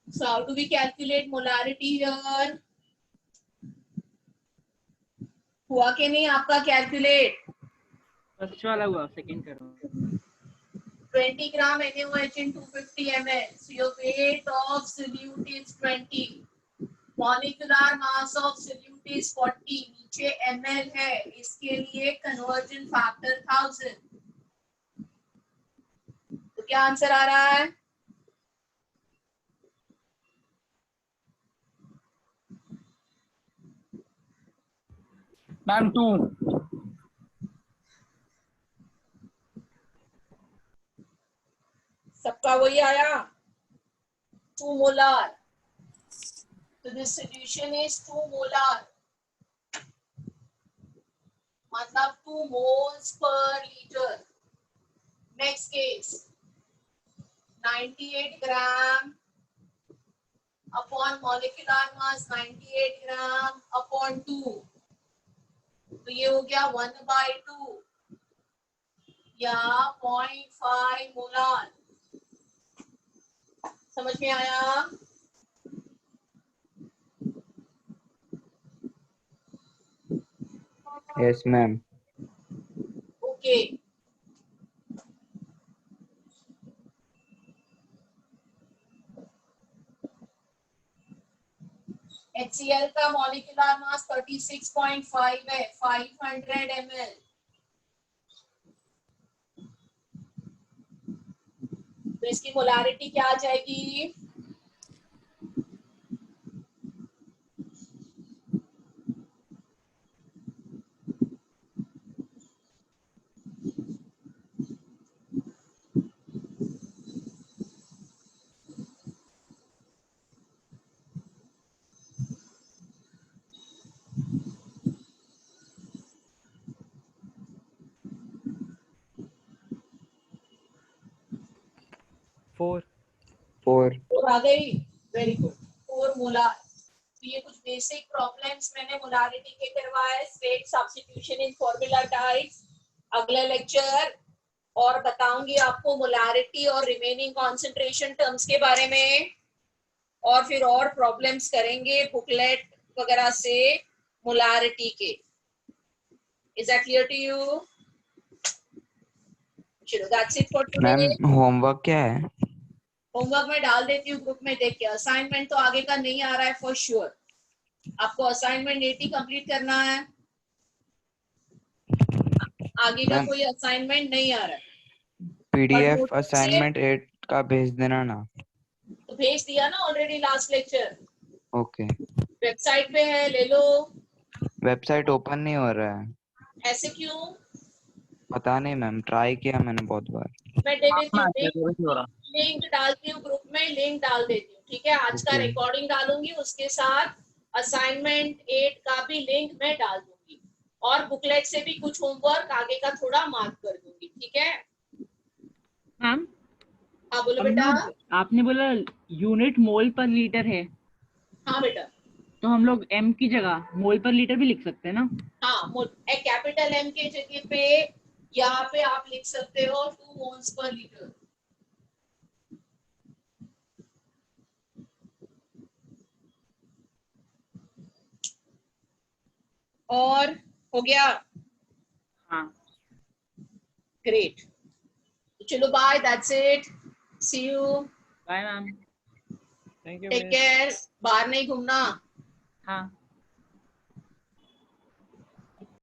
So how do we calculate molarity here? हुआ कि नहीं आपका कैलकुलेट? फर्स्ट वाला हुआ, सेकंड करो. 20 gram NaOH in 250 ml. So your weight of solute is 20. Molecular mass of solute is 40. नीचे ml है, इसके लिए conversion factor 1000. तो क्या आंसर आ रहा है? मैम 2. सबका वही आया 2 molar. So this solution is 2 molar. मतलब 2 moles per liter. Next case 98 gram upon molecular mass 98 gram upon 2. तो ये हो गया 1/2 या 0.5 मोलार. समझ में आया? Yes ma'am. ओके. HCl का मॉलिक्यूलर मास 36.5 है, 500 ml. तो इसकी मोलारिटी क्या आ जाएगी? फोर. और आ गई. Very good. 4 मोलार. तो ये कुछ बेसिक प्रॉब्लम्स मैंने मोलारिटी के करवाए. स्ट्रेट सब्स्टिट्यूशन इन फॉर्मूला टाइप्स. अगला लेक्चर और बताऊंगी आपको मोलारिटी और रिमेनिंग कॉन्सेंट्रेशन टर्म्स के बारे में, और फिर और प्रॉब्लम्स करेंगे बुकलेट वगैरह से मोलारिटी के. Is that clear to you? चलो that's it for today. Ma'am homework क्या है? होमवर्क में डाल देती हूँ ग्रुप में देख के. असाइनमेंट तो आगे का नहीं आ रहा है फॉर श्योर. आपको असाइनमेंट 80 कंप्लीट करना है. आगे का मैम कोई असाइनमेंट नहीं आ रहा है. पीडीएफ नोट से- असाइनमेंट 8 का भेज देना ना. तो भेज दिया ना already last lecture. Okay. Website पे है, ले लो. वेबसाइट ओपन नहीं हो रहा है. ऐसे क्यों? पता नहीं मैम, ट्राई किया मैंने बहुत बार. मैं दे देती हूँ हो रहा. लिंक डालती हूँ ग्रुप में. लिंक डाल देती हूँ. ठीक है, आज का Okay. रिकॉर्डिंग डालूंगी, उसके साथ असाइनमेंट 8 का भी लिंक मैं डाल दूंगी, और बुकलेट से भी कुछ होमवर्क आगे का थोड़ा मार्क कर दूंगी. ठीक है मैम हाँ बोलो हम बेटा. लोग, आपने बोला यूनिट मोल पर लीटर है, हाँ बेटा. तो हम लोग एम की जगह मोल पर लीटर भी लिख सकते हैं ना? हाँ, कैपिटल एम के जगह पे यहाँ पे आप लिख सकते हो 2 मोल्स पर लीटर. और हो गया. हाँ. ग्रेट. चलो bye. That's it. See you. Bye ma'am. Take care. बाहर नहीं घूमना. हाँ.